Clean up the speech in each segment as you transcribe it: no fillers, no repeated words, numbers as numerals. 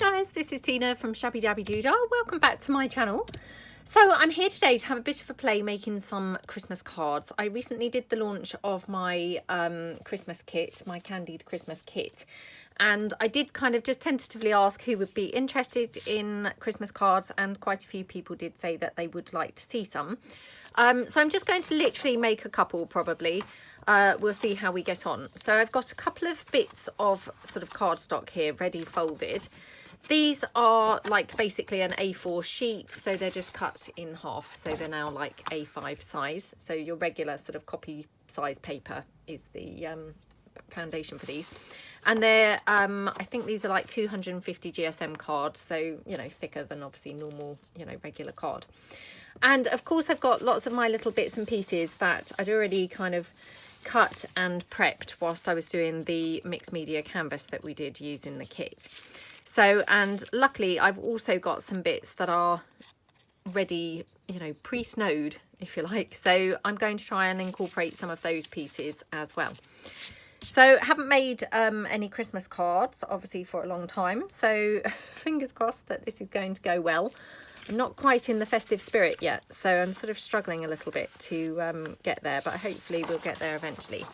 guys, this is Tina from Shabbydabbydoodah. Welcome back to my channel. So I'm here today to have a bit of a play making some Christmas cards. I recently did the launch of my Christmas kit, my candied Christmas kit. And I did kind of just tentatively ask who would be interested in Christmas cards, and quite a few people did say that they would like to see some. So I'm just going to literally make a couple probably. We'll see how we get on. So I've got a couple of bits of sort of cardstock here ready folded. These are like basically an A4 sheet, so they're just cut in half, so they're now like A5 size. So your regular sort of copy size paper is the foundation for these. And they're I think these are like 250 GSM cards, so you know, thicker than obviously normal, you know, regular card. And of course I've got lots of my little bits and pieces that I'd already kind of cut and prepped whilst I was doing the mixed media canvas that we did use in the kit. So, and luckily I've also got some bits that are ready, you know, pre-snowed, if you like. So I'm going to try and incorporate some of those pieces as well. So haven't made any Christmas cards, obviously, for a long time. So fingers crossed that this is going to go well. I'm not quite in the festive spirit yet, so I'm sort of struggling a little bit to get there, but hopefully we'll get there eventually.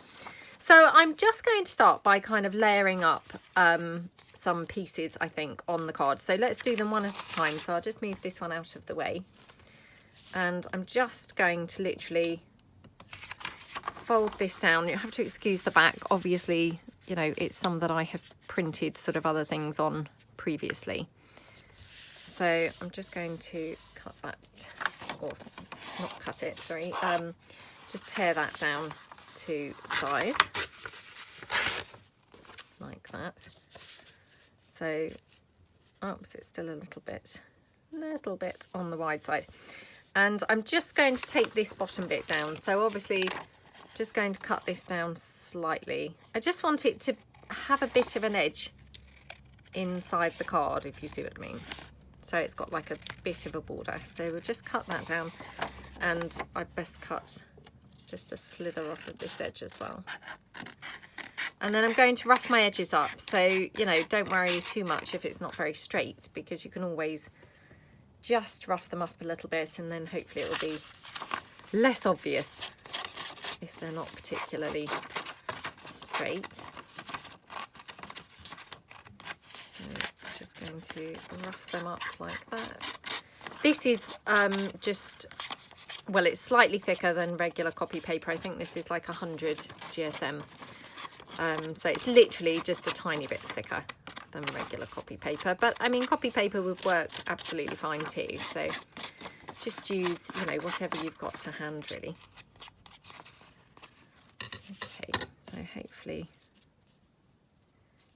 So I'm just going to start by kind of layering up some pieces, I think, on the card. So let's do them one at a time. So I'll just move this one out of the way. And I'm just going to literally fold this down. You have to excuse the back. Obviously, you know, it's some that I have printed sort of other things on previously. So I'm just going to cut that, or not cut it, sorry, just tear that down to size, like that. So, oops, it's still a little bit on the wide side. And I'm just going to take this bottom bit down. So obviously, just going to cut this down slightly. I just want it to have a bit of an edge inside the card, if you see what I mean. So it's got like a bit of a border. So we'll just cut that down, and I best cut just a slither off of this edge as well. And then I'm going to rough my edges up. So, you know, don't worry too much if it's not very straight, because you can always just rough them up a little bit, and then hopefully it will be less obvious if they're not particularly straight. Going to rough them up like that. This is just, well, it's slightly thicker than regular copy paper. I think this is like 100 GSM. So it's literally just a tiny bit thicker than regular copy paper. But I mean, copy paper would work absolutely fine too. So just use, you know, whatever you've got to hand, really. Okay, so hopefully...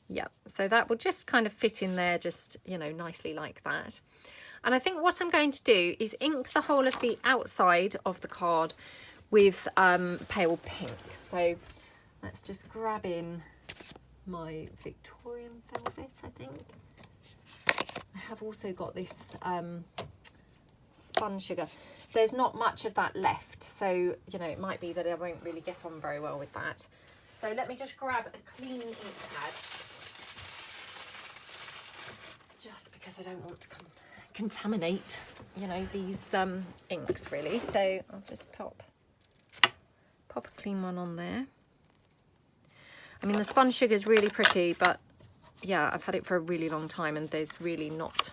yeah, so that will just kind of fit in there, just, you know, nicely like that. And I think what I'm going to do is ink the whole of the outside of the card with pale pink. So let's just grab in my Victorian velvet, I think. I have also got this spun sugar. There's not much of that left, so, you know, it might be that I won't really get on very well with that. So let me just grab a clean ink pad, just because I don't want to contaminate, you know, these inks really. So I'll just pop a clean one on there. I mean, the spun sugar is really pretty, but yeah, I've had it for a really long time, and there's really not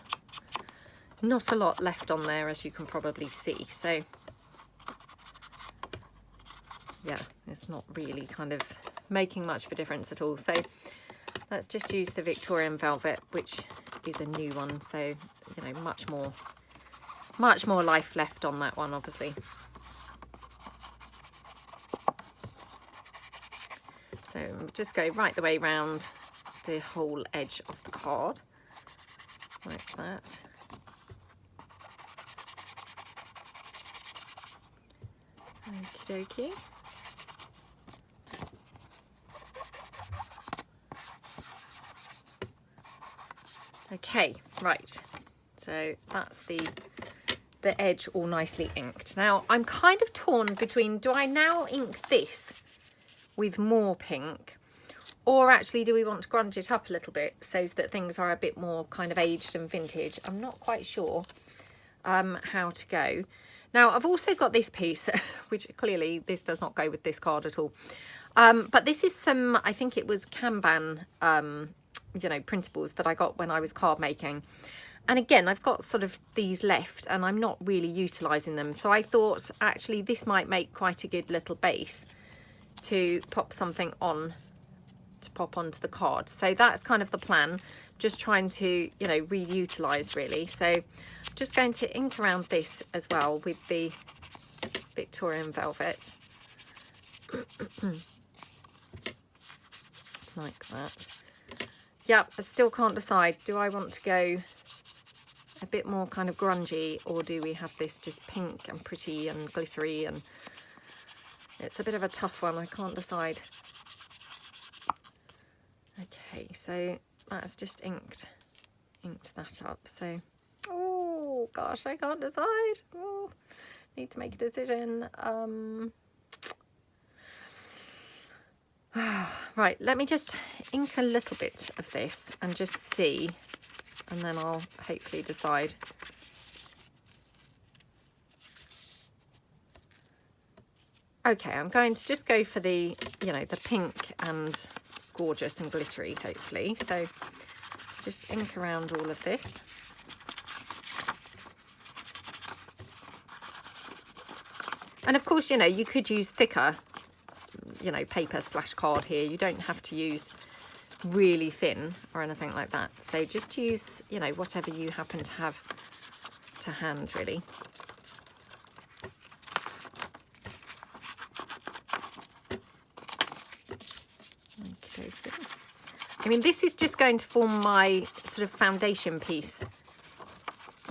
a lot left on there, as you can probably see. So yeah, it's not really kind of making much of a difference at all. So let's just use the Victorian velvet, which is a new one, so, you know, much more life left on that one, obviously. So just go right the way round the whole edge of the card, like that. Okie dokie. Okay, right, so that's the edge all nicely inked. Now I'm kind of torn between, do I now ink this with more pink, Or actually, do we want to grunge it up a little bit so that things are a bit more kind of aged and vintage? I'm not quite sure how to go. Now, I've also got this piece, which clearly this does not go with this card at all. But this is some, I think it was Kanban, you know, printables that I got when I was card making. And again, I've got sort of these left and I'm not really utilising them. So I thought actually this might make quite a good little base to pop something on, to pop onto the card. So that's kind of the plan, just trying to, you know, reutilise really. So I'm just going to ink around this as well with the Victorian velvet. Like that. Yep, I still can't decide. Do I want to go a bit more kind of grungy, or do we have this just pink and pretty and glittery? And it's a bit of a tough one. I can't decide. Okay, so that's just inked that up. So, oh gosh, I can't decide. Oh, need to make a decision. Right, let me just ink a little bit of this and just see, and then I'll hopefully decide. Okay, I'm going to just go for the, you know, the pink and gorgeous and glittery, hopefully. So just ink around all of this. And of course, you know, you could use thicker, you know, paper / card here. You don't have to use really thin or anything like that. So just use, you know, whatever you happen to have to hand, really. Okay. I mean, this is just going to form my sort of foundation piece,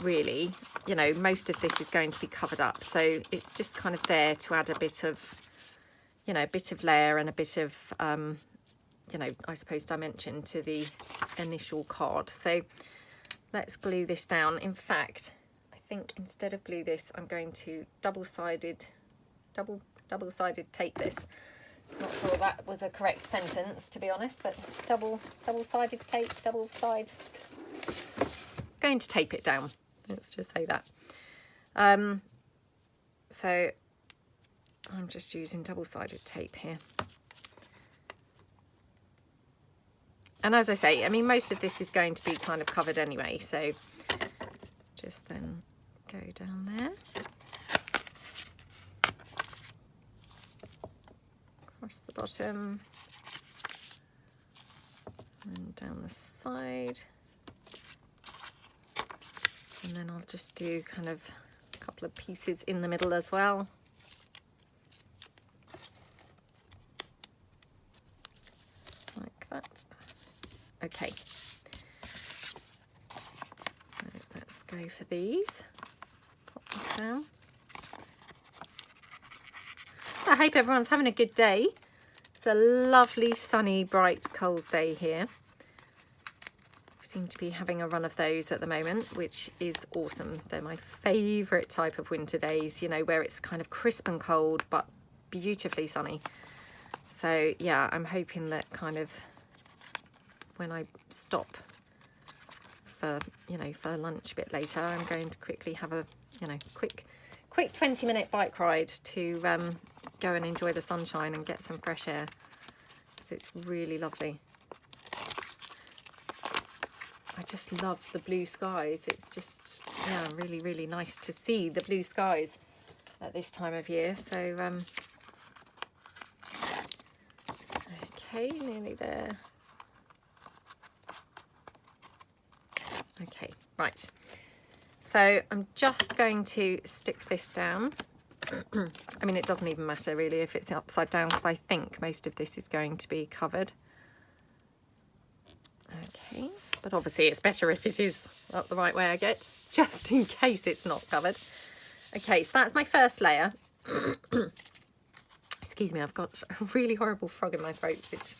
really. You know, most of this is going to be covered up, so it's just kind of there to add a bit of, you know, a bit of layer and a bit of, you know, I suppose dimension to the initial card. So let's glue this down. In fact, I think instead of glue this, I'm going to double-sided tape this. Not sure that was a correct sentence, to be honest, but double-sided tape, going to tape it down. Let's just say that. So I'm just using double-sided tape here. And as I say, I mean, most of this is going to be kind of covered anyway, so just then go down there. Across the bottom. And down the side. And then I'll just do kind of a couple of pieces in the middle as well. Like that. Okay. So let's go for these. Pop this down. I hope everyone's having a good day. It's a lovely, sunny, bright, cold day here. Seem to be having a run of those at the moment, which is awesome. They're my favourite type of winter days, you know, where it's kind of crisp and cold but beautifully sunny. So yeah, I'm hoping that kind of when I stop for, you know, for lunch a bit later, I'm going to quickly have a, you know, quick 20-minute bike ride to go and enjoy the sunshine and get some fresh air, because it's really lovely. I just love the blue skies. It's just, yeah, really, really nice to see the blue skies at this time of year. So, okay, nearly there. Okay, right. So I'm just going to stick this down. I mean, it doesn't even matter really if it's upside down, because I think most of this is going to be covered. Okay. But obviously it's better if it is up the right way, I guess, just in case it's not covered. Okay, so that's my first layer. Excuse me, I've got a really horrible frog in my throat, which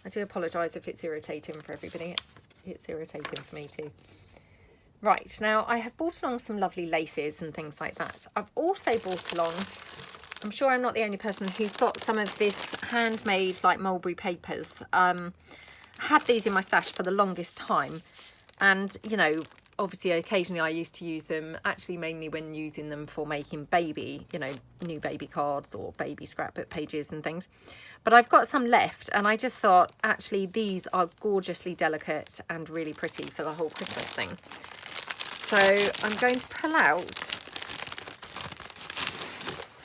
I do apologise if it's irritating for everybody. It's irritating for me too. Right, now I have brought along some lovely laces and things like that. I've also brought along, I'm sure I'm not the only person who's got some of this handmade like mulberry papers. Had these in my stash for the longest time, and you know, obviously occasionally I used to use them, actually mainly when using them for making baby, you know, new baby cards or baby scrapbook pages and things. But I've got some left, and I just thought actually these are gorgeously delicate and really pretty for the whole Christmas thing. So I'm going to pull out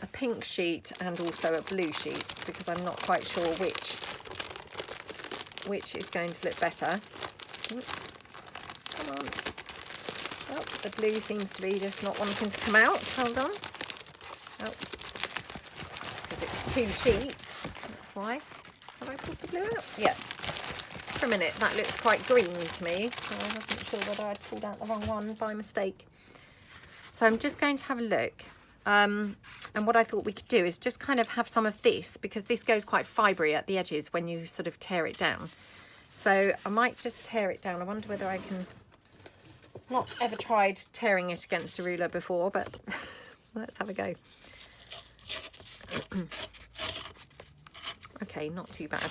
a pink sheet and also a blue sheet, because I'm not quite sure which is going to look better. Oops. Come on. Oh, the blue seems to be just not wanting to come out. Hold on. Oh, because it's 2 sheets. That's why. Have I pulled the blue out? Yeah. For a minute, that looked quite green to me, so I wasn't sure whether I'd pulled out the wrong one by mistake. So I'm just going to have a look. And what I thought we could do is just kind of have some of this, because this goes quite fibrous at the edges when you sort of tear it down. So I might just tear it down. I wonder whether I can... Not ever tried tearing it against a ruler before, but let's have a go. Okay, not too bad.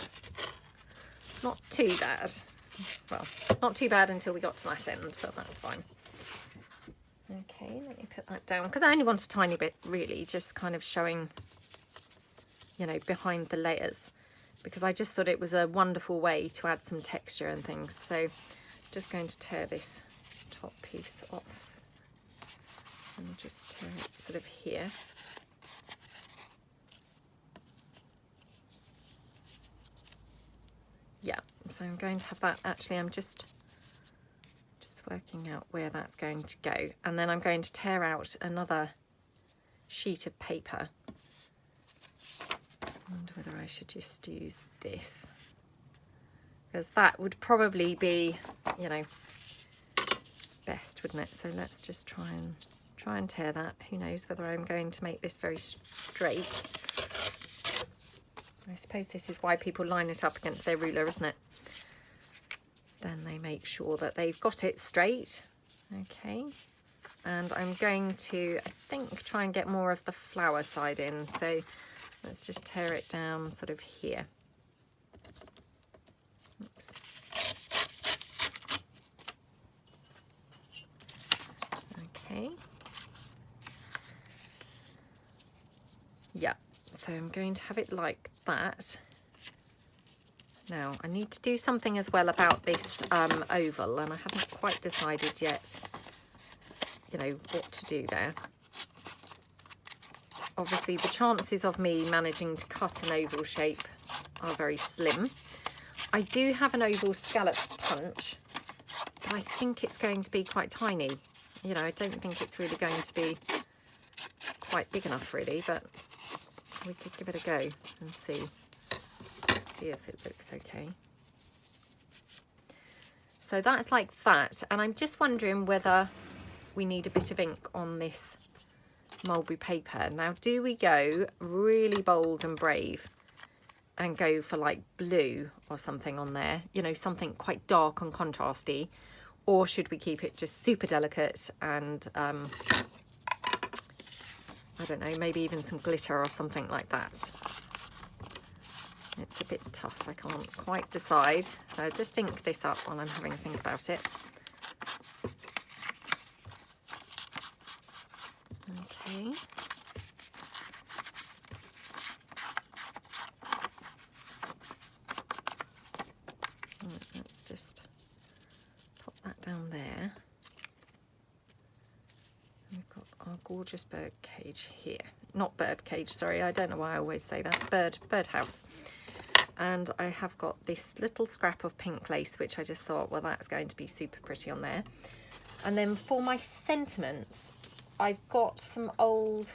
Not too bad. Well, not too bad until we got to that end, but that's fine. Okay, let me put that down, because I only want a tiny bit, really, just kind of showing, you know, behind the layers, because I just thought it was a wonderful way to add some texture and things. So just going to tear this top piece off and just tear it sort of here. Yeah, so I'm going to have that. Actually, I'm just working out where that's going to go, and then I'm going to tear out another sheet of paper. I wonder whether I should just use this, because that would probably be, you know, best, wouldn't it? So let's just try and tear that. Who knows whether I'm going to make this very straight. I suppose this is why people line it up against their ruler, isn't it? Then they make sure that they've got it straight. Okay, and I'm going to, I think, try and get more of the flower side in. So let's just tear it down sort of here. Oops. Okay. Yeah, so I'm going to have it like that. Now, I need to do something as well about this oval, and I haven't quite decided yet, you know, what to do there. Obviously, the chances of me managing to cut an oval shape are very slim. I do have an oval scallop punch, but I think it's going to be quite tiny. You know, I don't think it's really going to be quite big enough, really, but we could give it a go and see. See if it looks okay. So that's like that, and I'm just wondering whether we need a bit of ink on this mulberry paper. Now, do we go really bold and brave and go for like blue or something on there, you know, something quite dark and contrasty, or should we keep it just super delicate and I don't know, maybe even some glitter or something like that? It's a bit tough, I can't quite decide. So I'll just ink this up while I'm having a think about it. Okay. Right, let's just pop that down there. We've got our gorgeous bird cage here. Not bird cage, sorry, I don't know why I always say that. Birdhouse. And I have got this little scrap of pink lace, which I just thought, well, that's going to be super pretty on there. And then for my sentiments, I've got some old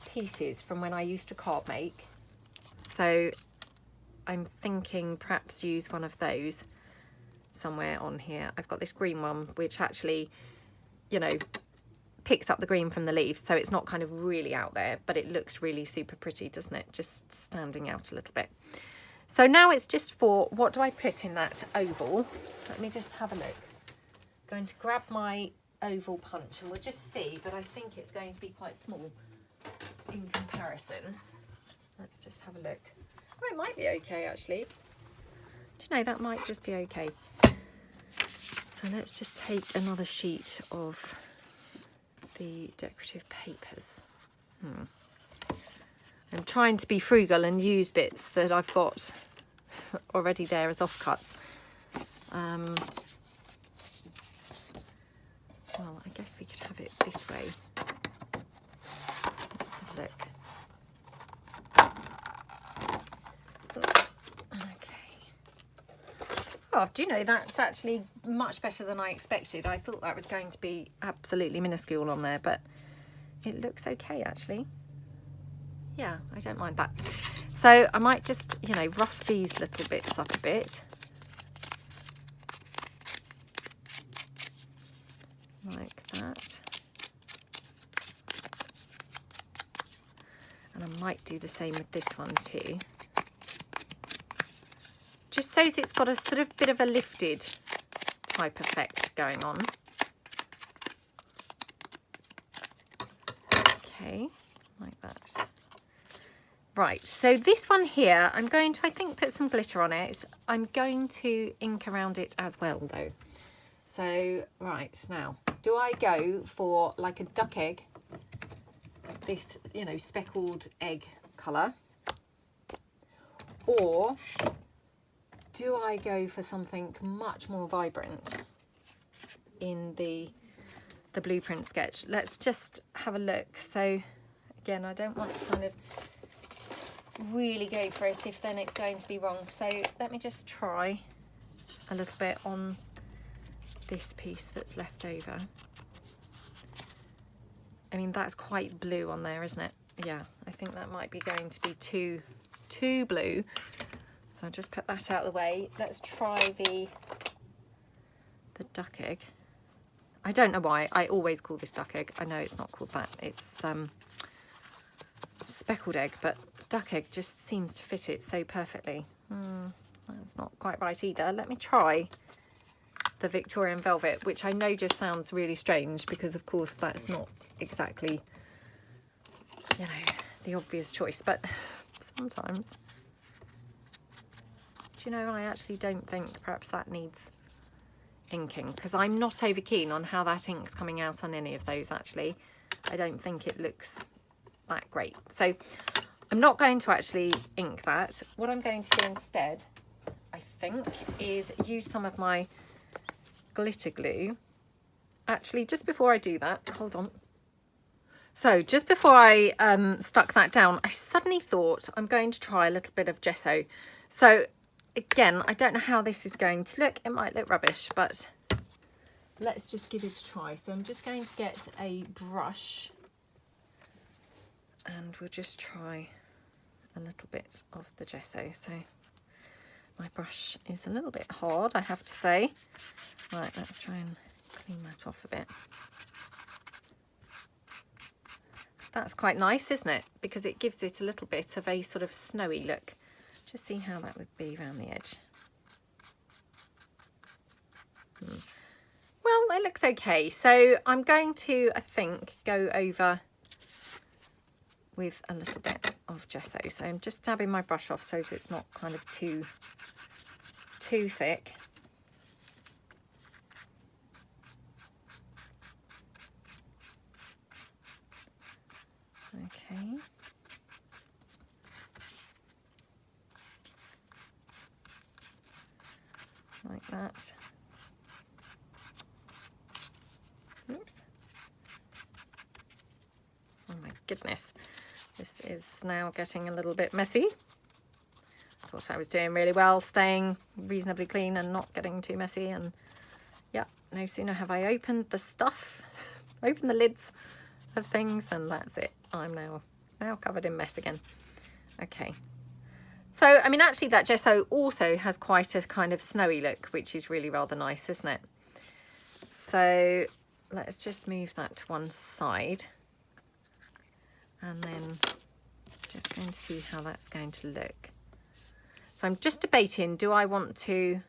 pieces from when I used to card make. So I'm thinking perhaps use one of those somewhere on here. I've got this green one, which actually, you know, picks up the green from the leaves, so it's not kind of really out there, but it looks really super pretty, doesn't it? Just standing out a little bit. So now it's just for, what do I put in that oval? Let me just have a look. Going to grab my oval punch and we'll just see, but I think it's going to be quite small in comparison. Let's just have a look. Well, it might be okay actually. Do you know, that might just be okay. So let's just take another sheet of the decorative papers. I'm trying to be frugal and use bits that I've got already there as offcuts. Well, I guess we could have it this way. Let's have a look. Oops. Okay. Oh, do you know, that's actually much better than I expected. I thought that was going to be absolutely minuscule on there, but it looks okay actually. Yeah, I don't mind that. So I might just, you know, rough these little bits up a bit. Like that. And I might do the same with this one too. Just so it's got a sort of bit of a lifted type effect going on. Okay, like that. Right, so this one here, I'm going to, I think, put some glitter on it. I'm going to ink around it as well, though. So, right, now, do I go for like a duck egg, this, you know, speckled egg colour? Or do I go for something much more vibrant in the blueprint sketch? Let's just have a look. So, again, I don't want to kind of really go for it if then it's going to be wrong. So let me just try a little bit on this piece that's left over. I mean, that's quite blue on there, isn't it? Yeah, I think that might be going to be too blue. So I'll just put that out of the way. Let's try the duck egg. I don't know why I always call this duck egg. I know it's not called that. It's speckled egg, but duck egg just seems to fit it so perfectly. That's not quite right either. Let me try the Victorian velvet, which I know just sounds really strange because of course that's not exactly, you know, the obvious choice, but sometimes, do you know, I actually don't think perhaps that needs inking, because I'm not over keen on how that ink's coming out on any of those actually. I don't think it looks that great. So I'm not going to actually ink that. What I'm going to do instead, I think, is use some of my glitter glue. Actually, just before I do that, hold on. So just before I stuck that down, I suddenly thought I'm going to try a little bit of gesso. So again, I don't know how this is going to look. It might look rubbish, but let's just give it a try. So I'm just going to get a brush and we'll just try a little bit of the gesso. So my brush is a little bit hard, I have to say. Right, let's try and clean that off a bit. That's quite nice, isn't it? Because it gives it a little bit of a sort of snowy look. Just see how that would be around the edge. Well, it looks okay. So I'm going to, I think, go over with a little bit of gesso. So I'm just dabbing my brush off so that it's not kind of too thick. Okay. Like that. Oops. Oh my goodness. This is now getting a little bit messy. Thought I was doing really well, staying reasonably clean and not getting too messy. And yeah, no sooner have I opened the stuff, opened the lids of things, and that's it. I'm now covered in mess again. Okay. So, I mean, actually that gesso also has quite a kind of snowy look, which is really rather nice, isn't it? So let's just move that to one side. And then just going to see how that's going to look. So I'm just debating, do I want to,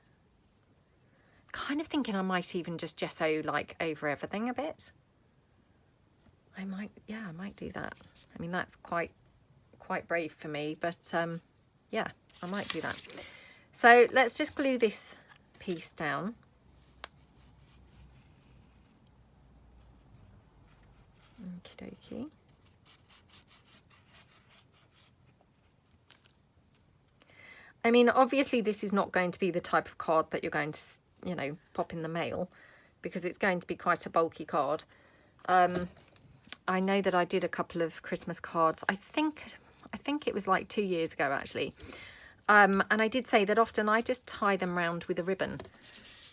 kind of thinking I might even just gesso like over everything a bit. I might do that. I mean, that's quite brave for me, but yeah, I might do that. So let's just glue this piece down. Okie dokie. I mean, obviously this is not going to be the type of card that you're going to, you know, pop in the mail, because it's going to be quite a bulky card. I know that I did a couple of Christmas cards. I think it was like 2 years ago actually. And I did say that often I just tie them round with a ribbon.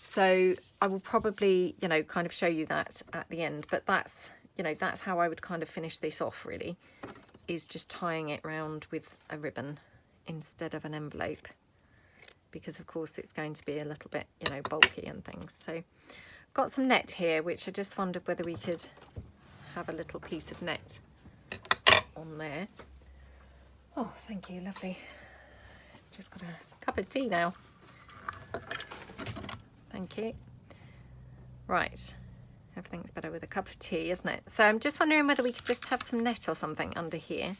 So I will probably, you know, kind of show you that at the end. But that's, you know, that's how I would kind of finish this off really, is just tying it round with a ribbon instead of an envelope. Because of course it's going to be a little bit, you know, bulky and things. So got some net here, which I just wondered whether we could have a little piece of net on there. Oh, thank you, lovely. Just got a cup of tea now. Thank you. Right, everything's better with a cup of tea, isn't it? So I'm just wondering whether we could just have some net or something under here.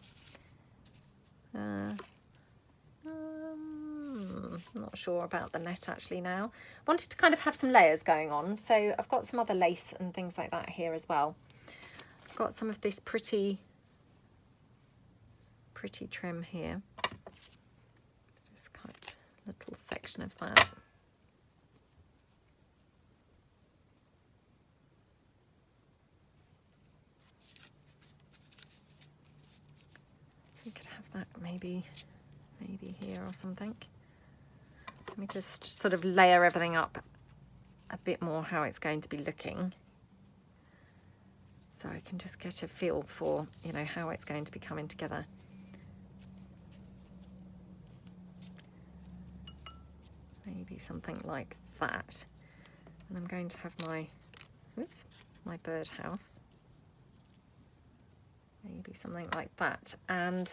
Not sure about the net actually now. Wanted to kind of have some layers going on, so I've got some other lace and things like that here as well. I've got some of this pretty trim here. Let's just cut a little section of that. We could have that maybe here or something. Let me just sort of layer everything up a bit more how it's going to be looking, so I can just get a feel for, you know, how it's going to be coming together. Maybe something like that. And I'm going to have my, oops, my birdhouse. Maybe something like that. And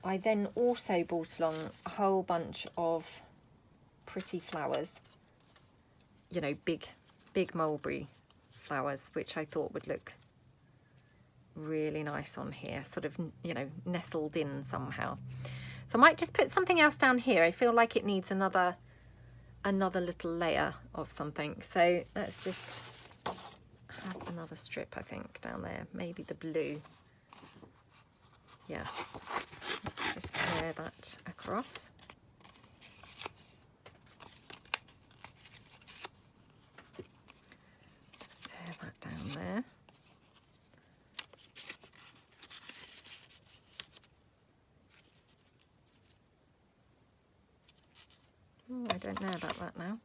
I then also brought along a whole bunch of pretty flowers, you know, big mulberry flowers, which I thought would look really nice on here, sort of, you know, nestled in somehow. So I might just put something else down here. I feel like it needs another little layer of something. So let's just have another strip, I think, down there. Maybe the blue. Yeah. Just tear that across. Just tear that down there. Oh, I don't know about that now.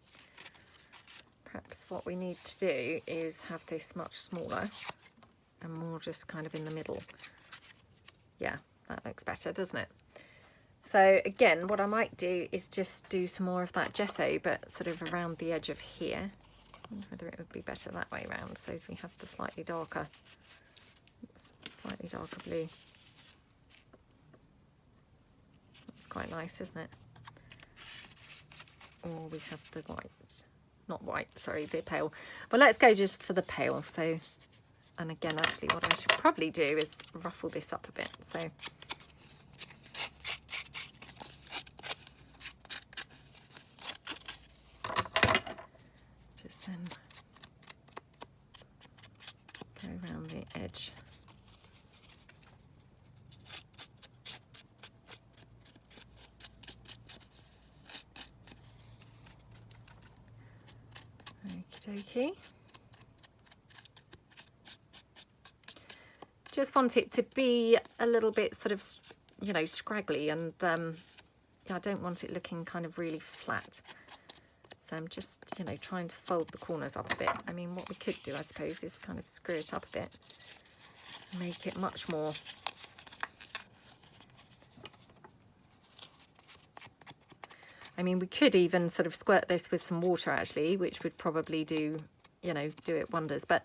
Perhaps what we need to do is have this much smaller and more just kind of in the middle. Yeah, that looks better, doesn't it? So again, what I might do is just do some more of that gesso, but sort of around the edge of here. I wonder whether it would be better that way around, so as we have the slightly darker blue. That's quite nice, isn't it? Or we have the white, not white, sorry, the pale. Well, let's go just for the pale. So, and again, actually what I should probably do is ruffle this up a bit. So just then go around the edge. Okie dokie. Just want it to be a little bit sort of, you know, scraggly, and yeah, I don't want it looking kind of really flat. So I'm just, you know, trying to fold the corners up a bit. I mean, what we could do, I suppose, is kind of screw it up a bit, make it much more I mean, we could even sort of squirt this with some water actually, which would probably do, you know, do it wonders. But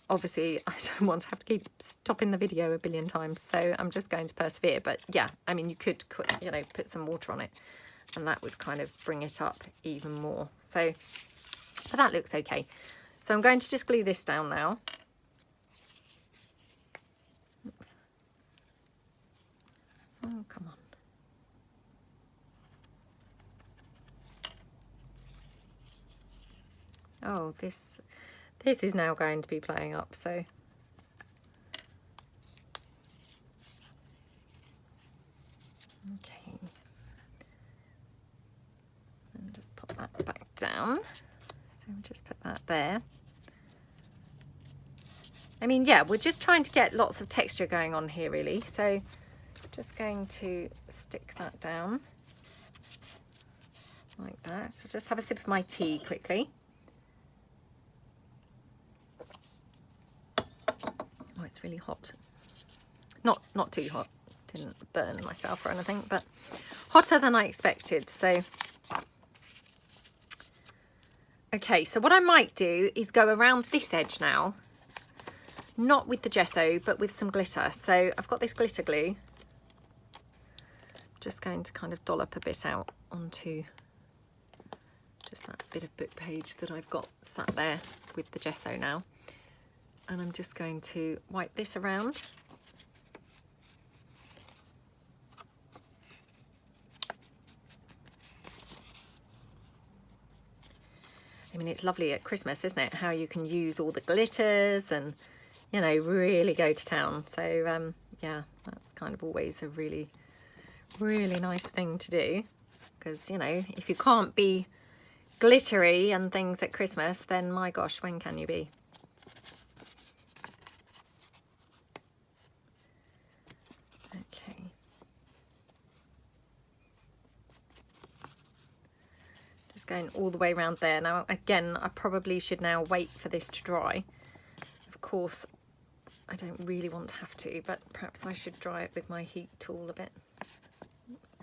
obviously I don't want to have to keep stopping the video a billion times, so I'm just going to persevere. But yeah, I mean, you could, you know, put some water on it and that would kind of bring it up even more. So but that looks okay. So I'm going to just glue this down now. Oops. Oh, come on. oh, this is now going to be playing up, so. Okay. And just pop that back down. So we'll just put that there. I mean, yeah, we're just trying to get lots of texture going on here, really. So just going to stick that down like that. So just have a sip of my tea quickly. Oh, it's really hot. Not too hot. Didn't burn myself or anything, but hotter than I expected. So, okay, so what I might do is go around this edge now. Not with the gesso, but with some glitter. So I've got this glitter glue. Just going to kind of dollop a bit out onto just that bit of book page that I've got sat there with the gesso now. And I'm just going to wipe this around. I mean, it's lovely at Christmas, isn't it? How you can use all the glitters and, you know, really go to town. So yeah, that's kind of always a really nice thing to do, because, you know, if you can't be glittery and things at Christmas, then my gosh, when can you be? Okay. Just going all the way around there. Now again, I probably should now wait for this to dry. Of course, I don't really want to have to, but perhaps I should dry it with my heat tool a bit. Oops.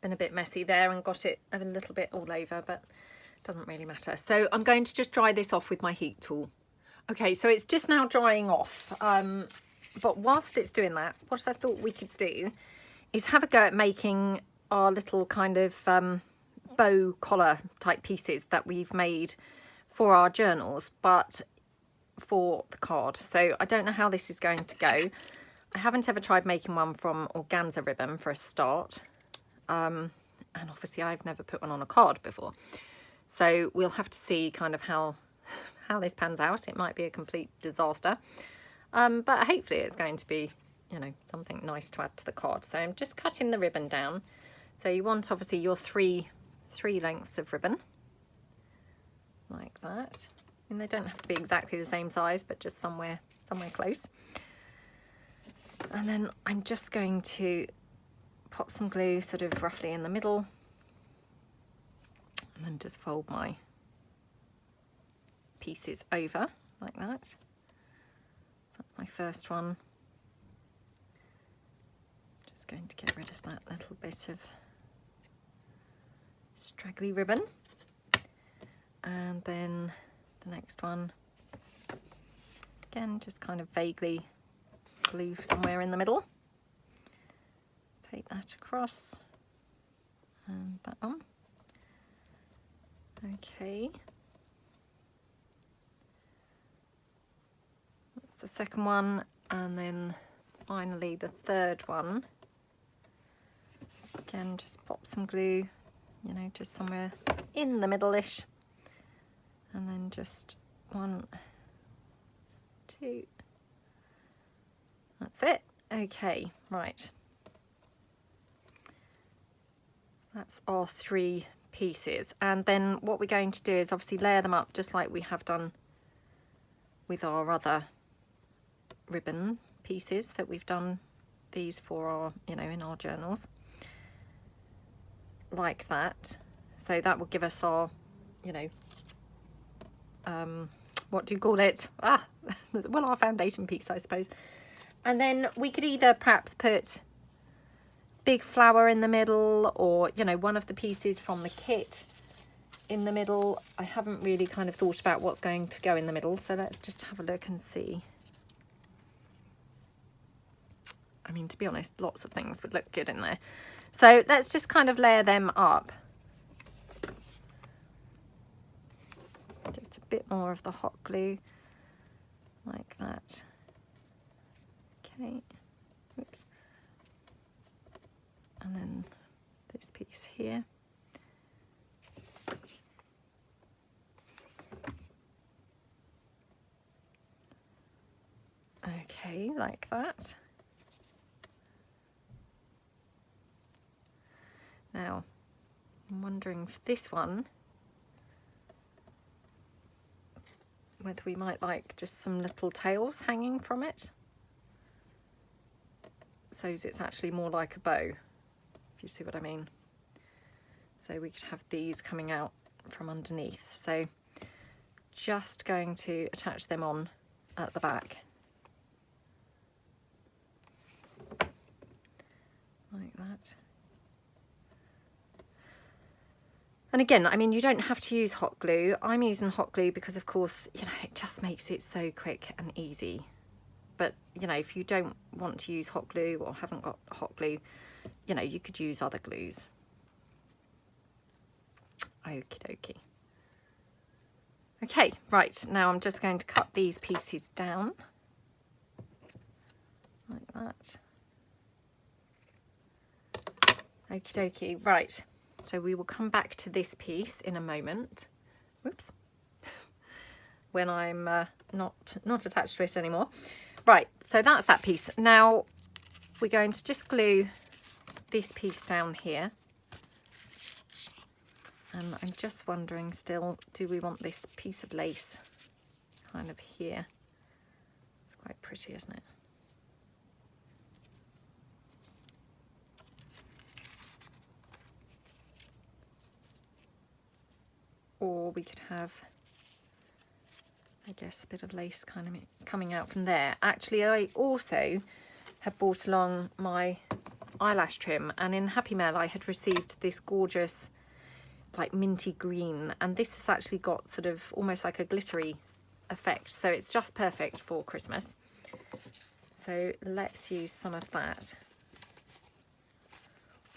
Been a bit messy there and got it a little bit all over, but it doesn't really matter. So I'm going to just dry this off with my heat tool. Okay, so it's just now drying off. But whilst it's doing that, what I thought we could do is have a go at making our little kind of bow collar type pieces that we've made for our journals, but for the card. So I don't know how this is going to go. I haven't ever tried making one from organza ribbon for a start, and obviously I've never put one on a card before, so we'll have to see kind of how this pans out. It might be a complete disaster, but hopefully it's going to be, you know, something nice to add to the card. So I'm just cutting the ribbon down. So you want obviously your three lengths of ribbon like that. And they don't have to be exactly the same size, but just somewhere close. And then I'm just going to pop some glue sort of roughly in the middle, and then just fold my pieces over like that. So that's my first one. Just going to get rid of that little bit of straggly ribbon. And then the next one, again, just kind of vaguely glue somewhere in the middle. Take that across, and that one. Okay. That's the second one, and then finally the third one. Again, just pop some glue, you know, just somewhere in the middle-ish. And then just 1, 2, that's it. Okay, right. That's our 3 pieces. And then what we're going to do is obviously layer them up just like we have done with our other ribbon pieces that we've done these for our, you know, in our journals. Like that. So that will give us our, you know, what do you call it? Well, our foundation piece, I suppose. And then we could either perhaps put big flower in the middle, or, you know, one of the pieces from the kit in the middle. I haven't really kind of thought about what's going to go in the middle, so let's just have a look and see. I mean, to be honest, lots of things would look good in there. So let's just kind of layer them up. Just a bit more of the hot glue, like that. Okay, oops. And then this piece here. Okay, like that. Now, I'm wondering for this one, whether we might like just some little tails hanging from it. So it's actually more like a bow, if you see what I mean. So we could have these coming out from underneath. So just going to attach them on at the back. Like that. And again, I mean, you don't have to use hot glue. I'm using hot glue because, of course, you know, it just makes it so quick and easy. But, you know, if you don't want to use hot glue or haven't got hot glue, you know, you could use other glues. Okie dokie. Okay, right, now I'm just going to cut these pieces down. Like that. Okie dokie, right. So we will come back to this piece in a moment. Whoops. When I'm not attached to it anymore. Right, so that's that piece. Now we're going to just glue this piece down here. And I'm just wondering still, do we want this piece of lace kind of here? It's quite pretty, isn't it? Or we could have, I guess, a bit of lace kind of coming out from there. Actually, I also have brought along my eyelash trim, and in Happy Mail I had received this gorgeous like minty green, and this has actually got sort of almost like a glittery effect, so it's just perfect for Christmas. So let's use some of that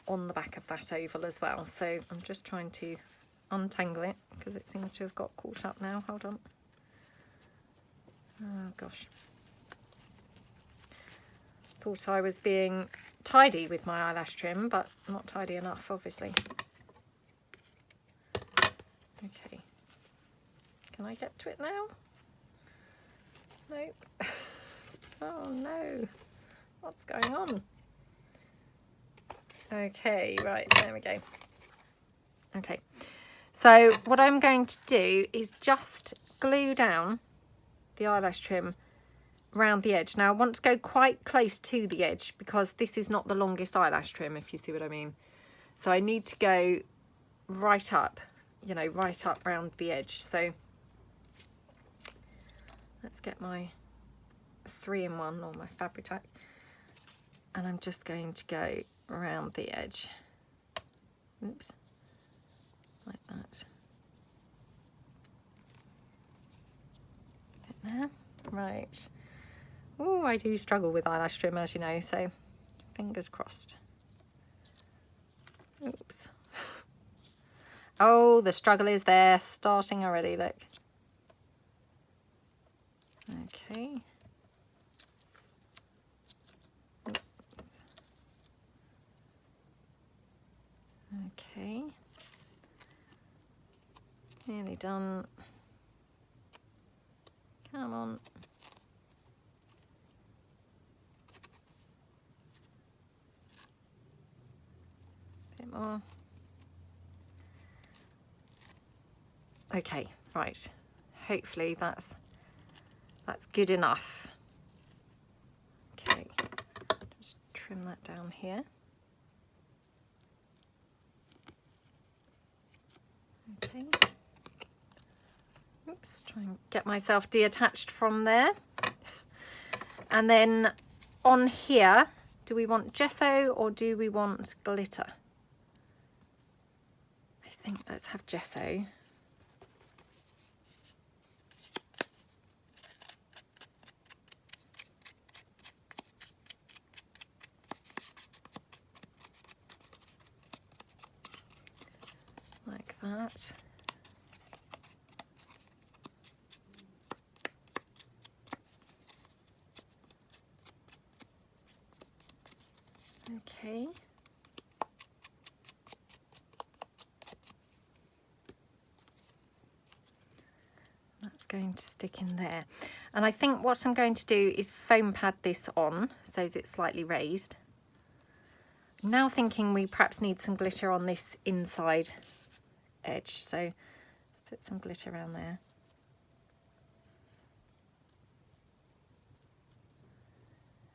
on the back of that oval as well. So I'm just trying to untangle it because it seems to have got caught up now. Hold on. Oh gosh. Thought I was being tidy with my eyelash trim, but not tidy enough, obviously. Okay. Can I get to it now? Nope. Oh no. What's going on? Okay, right, there we go. Okay. So what I'm going to do is just glue down the eyelash trim around the edge. Now I want to go quite close to the edge because this is not the longest eyelash trim, if you see what I mean. So I need to go right up, you know, right up round the edge. So let's get my 3-in-1 or my Fabri-Tac, and I'm just going to go around the edge. Oops. Like that. Bit there. Right. Oh, I do struggle with eyelash trim, as you know, so fingers crossed. Oops. Oh, the struggle is there, starting already, look. Okay. Oops. Okay. Nearly done. Come on. Bit more. Okay, right. Hopefully that's good enough. Okay, just trim that down here. Okay. Oops, try and get myself detached from there. And then on here, do we want gesso or do we want glitter? I think let's have gesso. Like that. Okay. That's going to stick in there. And I think what I'm going to do is foam pad this on so that it's slightly raised. I'm now thinking we perhaps need some glitter on this inside edge, so let's put some glitter around there.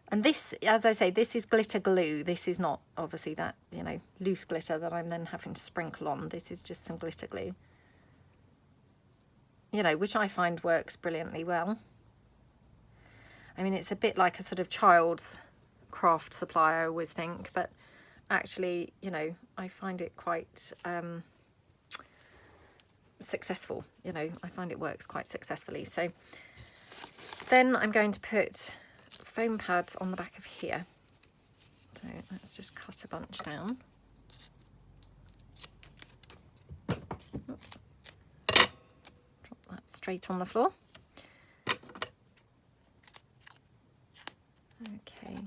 And this, as I say, this is glitter glue. This is not obviously that, you know, loose glitter that I'm then having to sprinkle on. This is just some glitter glue, you know, which I find works brilliantly well. I mean, it's a bit like a sort of child's craft supply, I always think, but actually, you know, I find it quite successful. You know, I find it works quite successfully. So then I'm going to put foam pads on the back of here. So let's just cut a bunch down. Oops. Drop that straight on the floor. Okay.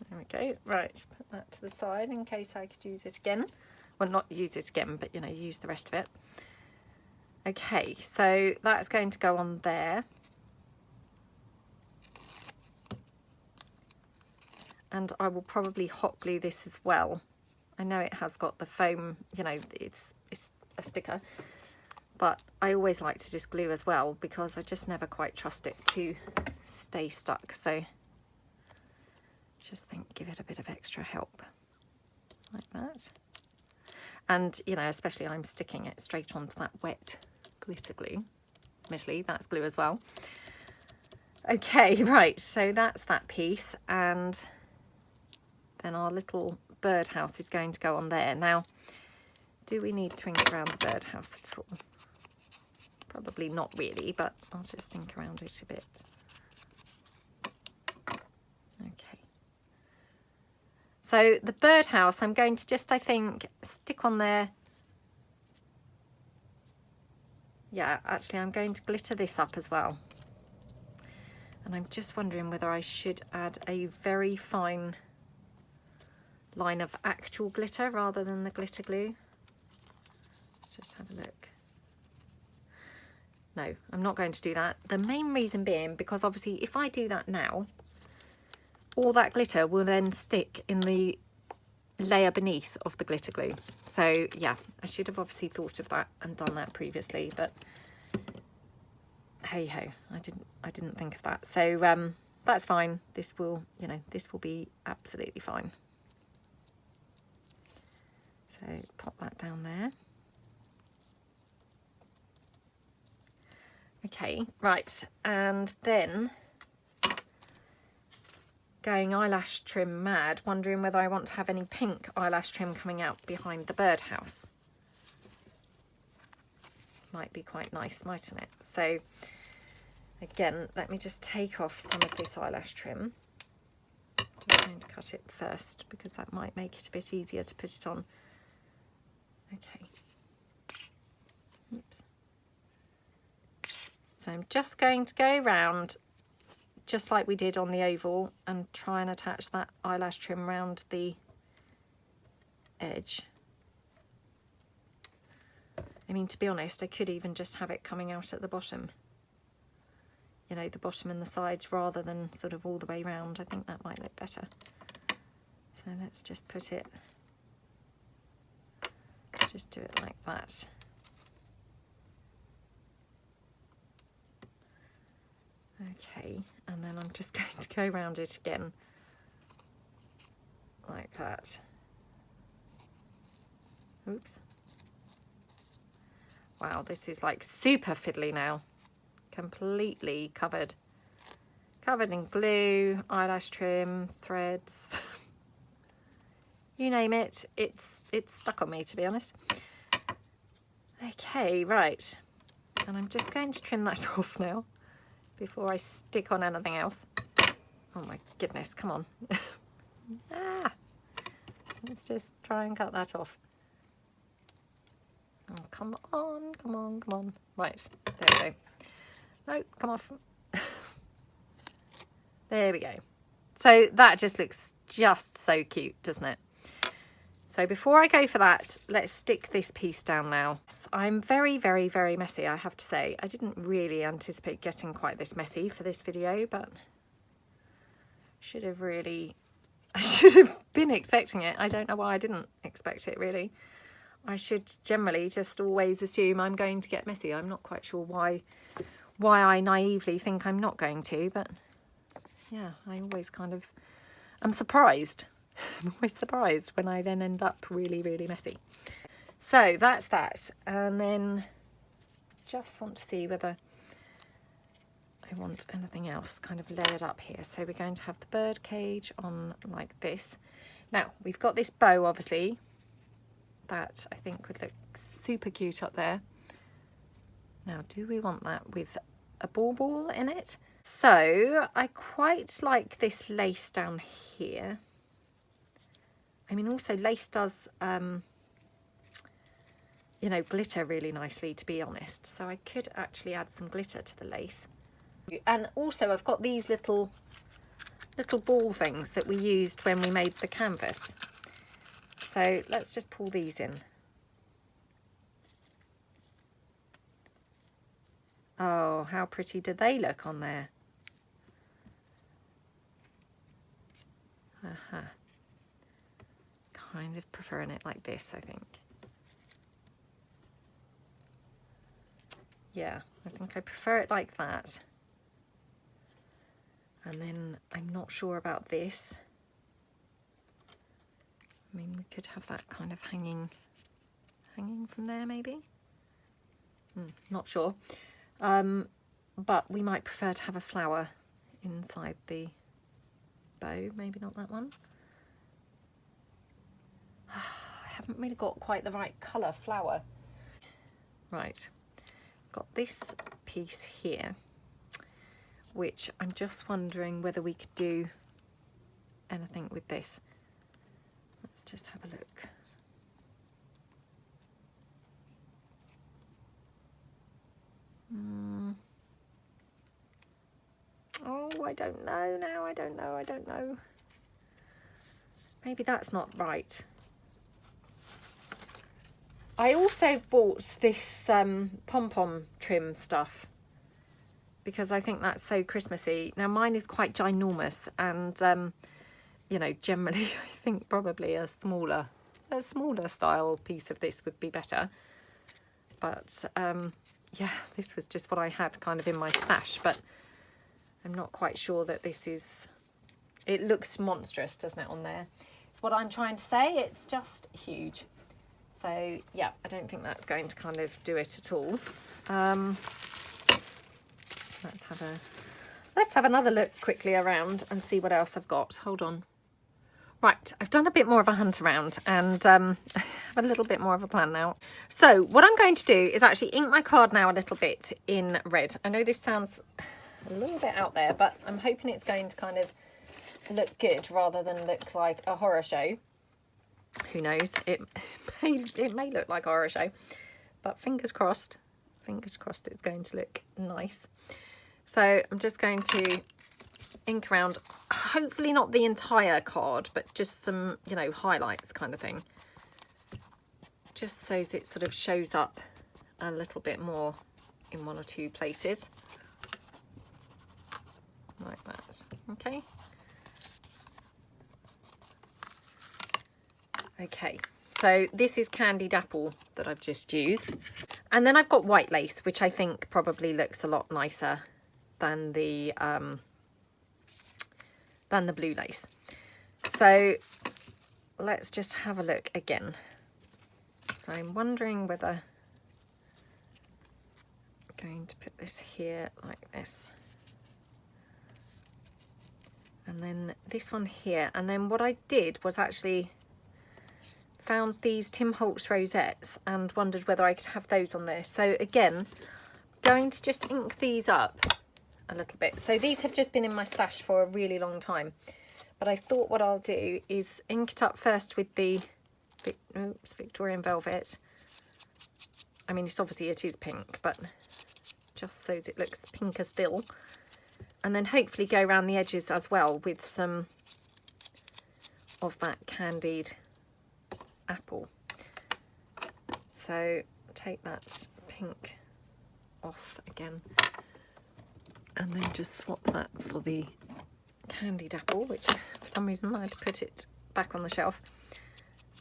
There we go. Right, put that to the side in case I could use it again. Well, not use it again, but, you know, use the rest of it. Okay, so that's going to go on there. And I will probably hot glue this as well. I know it has got the foam, you know, it's a sticker, but I always like to just glue as well because I just never quite trust it to stay stuck. So just think, give it a bit of extra help like that. And, you know, especially I'm sticking it straight onto that wet glitter glue. Admittedly, that's glue as well. Okay, right, so that's that piece. And then our little birdhouse is going to go on there. Now, do we need to ink around the birdhouse at all? Probably not really, but I'll just ink around it a bit. Okay. So the birdhouse, I'm going to just, I think, stick on there. Yeah, actually, I'm going to glitter this up as well. And I'm just wondering whether I should add a very fine line of actual glitter rather than the glitter glue. Let's just have a look. No, I'm not going to do that. The main reason being because obviously if I do that now, all that glitter will then stick in the layer beneath of the glitter glue. So yeah, I should have obviously thought of that and done that previously, but hey ho, I didn't think of that. So that's fine. This will, you know, this will be absolutely fine. So pop that down there. Okay, right, and then going eyelash trim mad, wondering whether I want to have any pink eyelash trim coming out behind the birdhouse. Might be quite nice, mightn't it? So again, let me just take off some of this eyelash trim. Just going to cut it first because that might make it a bit easier to put it on. Okay. Oops. So I'm just going to go around just like we did on the oval and try and attach that eyelash trim around the edge. I mean, to be honest, I could even just have it coming out at the bottom. You know, the bottom and the sides rather than sort of all the way around. I think that might look better. So let's just put it, just do it like that. Okay, and then I'm just going to go around it again like that. Oops. Wow, this is like super fiddly now. Completely covered in glue, eyelash trim, threads. You name it, it's stuck on me, to be honest. Okay, right. And I'm just going to trim that off now before I stick on anything else. Oh my goodness, come on. Let's just try and cut that off. Oh, come on, come on, come on. Right, there we go. No, come off. There we go. So that just looks just so cute, doesn't it? So before I go for that, let's stick this piece down now. I'm very, very, very messy, I have to say. I didn't really anticipate getting quite this messy for this video, but I should have been expecting it. I don't know why I didn't expect it, really. I should generally just always assume I'm going to get messy. I'm not quite sure why I naively think I'm not going to, but yeah, I always kind of am surprised. I'm always surprised when I then end up really, really messy. So that's that. And then just want to see whether I want anything else kind of layered up here. So we're going to have the bird cage on like this. Now we've got this bow, obviously, that I think would look super cute up there. Now, do we want that with a ball in it? So I quite like this lace down here. I mean, also lace does, you know, glitter really nicely, to be honest. So I could actually add some glitter to the lace. And also I've got these little ball things that we used when we made the canvas. So let's just pull these in. Oh, how pretty do they look on there? Kind of preferring it like this, I think. Yeah, I think I prefer it like that. And then I'm not sure about this. I mean, we could have that kind of hanging from there, maybe. Not sure. But we might prefer to have a flower inside the bow. Maybe not that one. I haven't really got quite the right colour flower. Right, got this piece here, which I'm just wondering whether we could do anything with this. Let's just have a look. Oh, I don't know now. I don't know. Maybe that's not right. I also bought this pom-pom trim stuff because I think that's so Christmassy. Now mine is quite ginormous, and you know, generally I think probably a smaller style piece of this would be better. But yeah, this was just what I had kind of in my stash, but I'm not quite sure that this is, it looks monstrous, doesn't it, on there? It's what I'm trying to say, it's just huge. So yeah, I don't think that's going to kind of do it at all. Let's have another look quickly around and see what else I've got. Hold on. Right, I've done a bit more of a hunt around and have a little bit more of a plan now. So what I'm going to do is actually ink my card now a little bit in red. I know this sounds a little bit out there, but I'm hoping it's going to kind of look good rather than look like a horror show. Who knows? It may look like a horror show, but fingers crossed it's going to look nice. So I'm just going to ink around, hopefully not the entire card, but just some, you know, highlights kind of thing, just so it sort of shows up a little bit more in one or two places like that. Okay, so this is Candied Apple that I've just used, and then I've got white lace, which I think probably looks a lot nicer than the blue lace. So let's just have a look again. So I'm wondering whether I'm going to put this here like this, and then this one here, and then what I did was actually found these Tim Holtz rosettes and wondered whether I could have those on there. So again, going to just ink these up a little bit. So these have just been in my stash for a really long time, but I thought what I'll do is ink it up first with the Victorian Velvet. I mean, it is pink, but just so it looks pinker still, and then hopefully go around the edges as well with some of that Candied apple. So take that pink off again and then just swap that for the candied apple, which for some reason I had to put it back on the shelf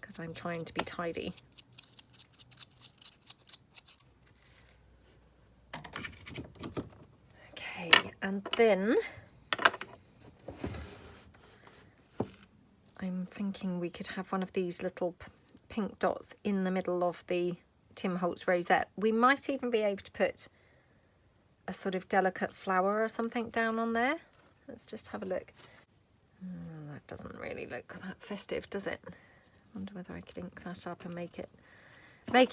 because I'm trying to be tidy. Okay, and then I'm thinking we could have one of these little pink dots in the middle of the Tim Holtz rosette. We might even be able to put a sort of delicate flower or something down on there. Let's just have a look. That doesn't really look that festive, does it? I wonder whether I could ink that up and make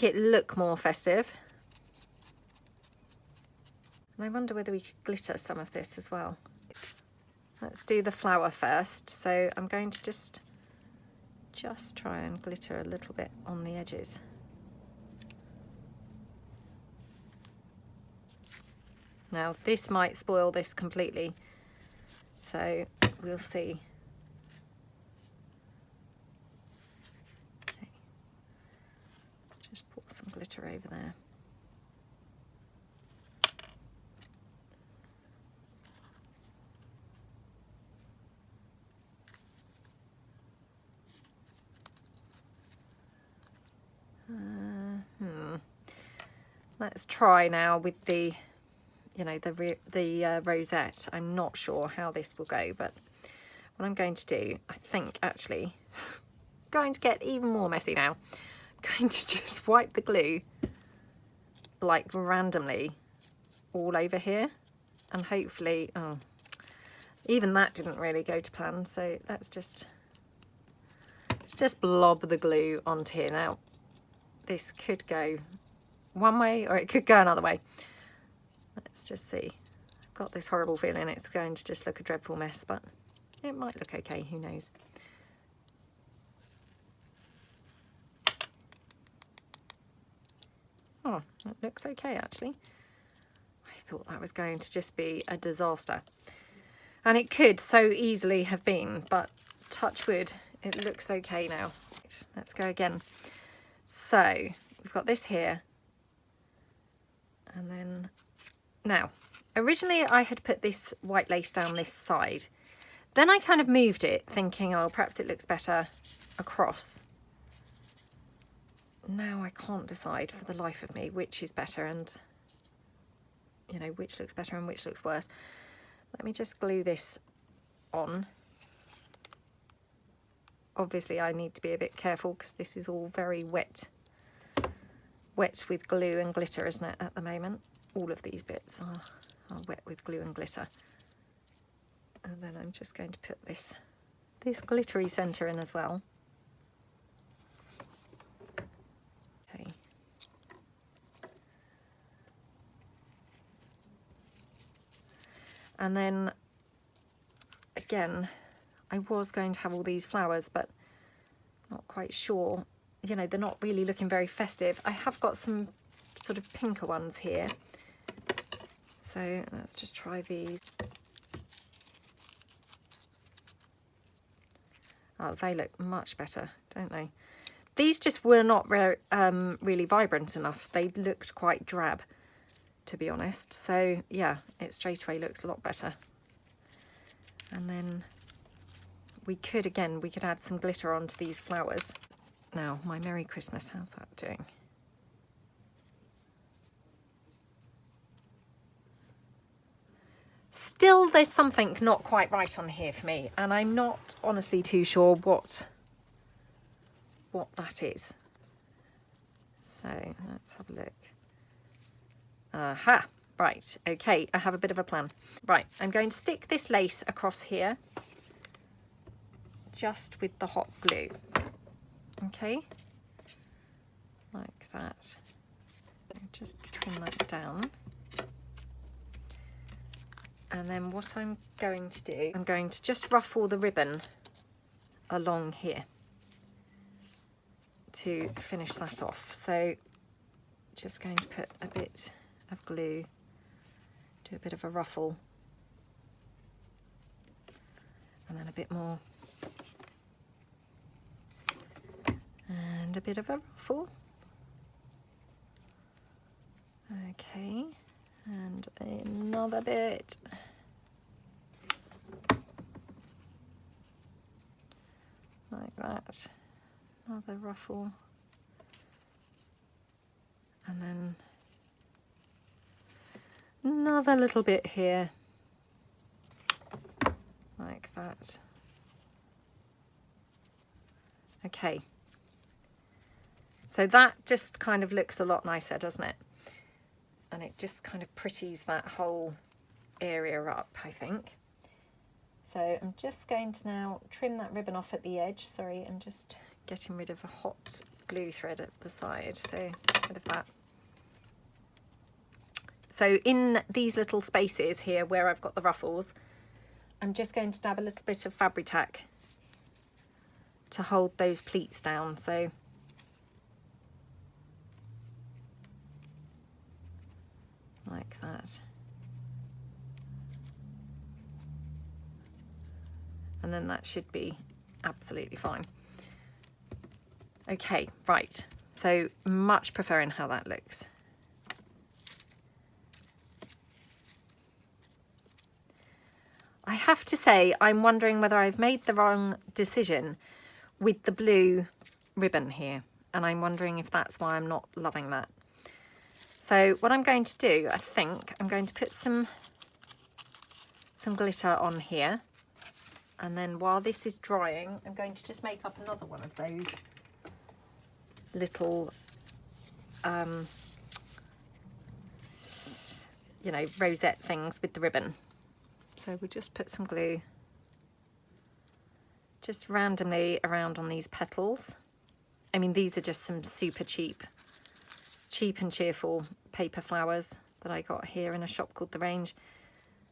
it look more festive. And I wonder whether we could glitter some of this as well. Let's do the flower first. So I'm going to just try and glitter a little bit on the edges. Now this might spoil this completely, so we'll see. Okay, let's just pour some glitter over there. Let's try now with the, you know, the rosette. I'm not sure how this will go, but what I'm going to do, I think actually, going to get even more messy now. I'm going to just wipe the glue like randomly all over here, and hopefully, oh, even that didn't really go to plan. So let's just blob the glue onto here. Now, this could go one way or it could go another way. Let's just see. I've got this horrible feeling it's going to just look a dreadful mess, but it might look okay, who knows. Oh, it looks okay actually. I thought that was going to just be a disaster. And it could so easily have been, but touch wood, it looks okay now. Let's go again. So we've got this here. And then, now, originally I had put this white lace down this side. Then I kind of moved it thinking, oh, perhaps it looks better across. Now I can't decide for the life of me which is better and, you know, which looks better and which looks worse. Let me just glue this on. Obviously I need to be a bit careful because this is all very wet with glue and glitter, isn't it, at the moment? All of these bits are wet with glue and glitter. And then I'm just going to put this glittery centre in as well. Okay. And then, again, I was going to have all these flowers, but not quite sure. You know, they're not really looking very festive. I have got some sort of pinker ones here. So let's just try these. Oh, they look much better, don't they? These just were not really vibrant enough. They looked quite drab, to be honest. So yeah, it straight away looks a lot better. And then we could add some glitter onto these flowers. Now, my Merry Christmas, how's that doing? Still, there's something not quite right on here for me, and I'm not honestly too sure what that is. So let's have a look. Aha, right, okay, I have a bit of a plan. Right, I'm going to stick this lace across here, just with the hot glue. Okay, like that. Just trim that down. And then what I'm going to do, I'm going to just ruffle the ribbon along here to finish that off. So just going to put a bit of glue, do a bit of a ruffle, and then a bit more. And and a bit of a ruffle. Okay, and another bit. Like that. Another ruffle. And then another little bit here. Like that. Okay. So that just kind of looks a lot nicer, doesn't it? And it just kind of pretties that whole area up, I think. So I'm just going to now trim that ribbon off at the edge. Sorry, I'm just getting rid of a hot glue thread at the side. So rid of that. So in these little spaces here where I've got the ruffles, I'm just going to dab a little bit of Fabri-Tac to hold those pleats down. So like that. And then that should be absolutely fine. Okay, right. So much preferring how that looks. I have to say, I'm wondering whether I've made the wrong decision with the blue ribbon here. And I'm wondering if that's why I'm not loving that. So what I'm going to do, I think, I'm going to put some glitter on here. And then while this is drying, I'm going to just make up another one of those little, you know, rosette things with the ribbon. So we'll just put some glue just randomly around on these petals. I mean, these are just some super cheap and cheerful paper flowers that I got here in a shop called The Range.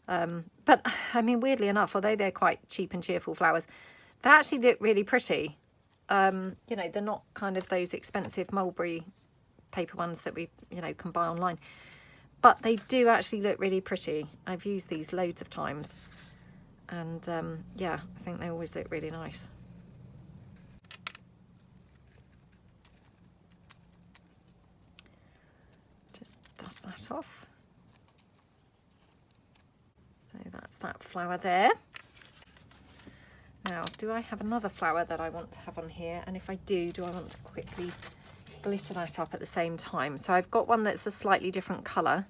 But I mean, weirdly enough, although they're quite cheap and cheerful flowers, they actually look really pretty. You know, they're not kind of those expensive mulberry paper ones that we, you know, can buy online. But they do actually look really pretty. I've used these loads of times. And yeah, I think they always look really nice. Just dust that off. So that's that flower there. Now, do I have another flower that I want to have on here? And if I do I want to quickly glitter that up at the same time? So I've got one that's a slightly different colour.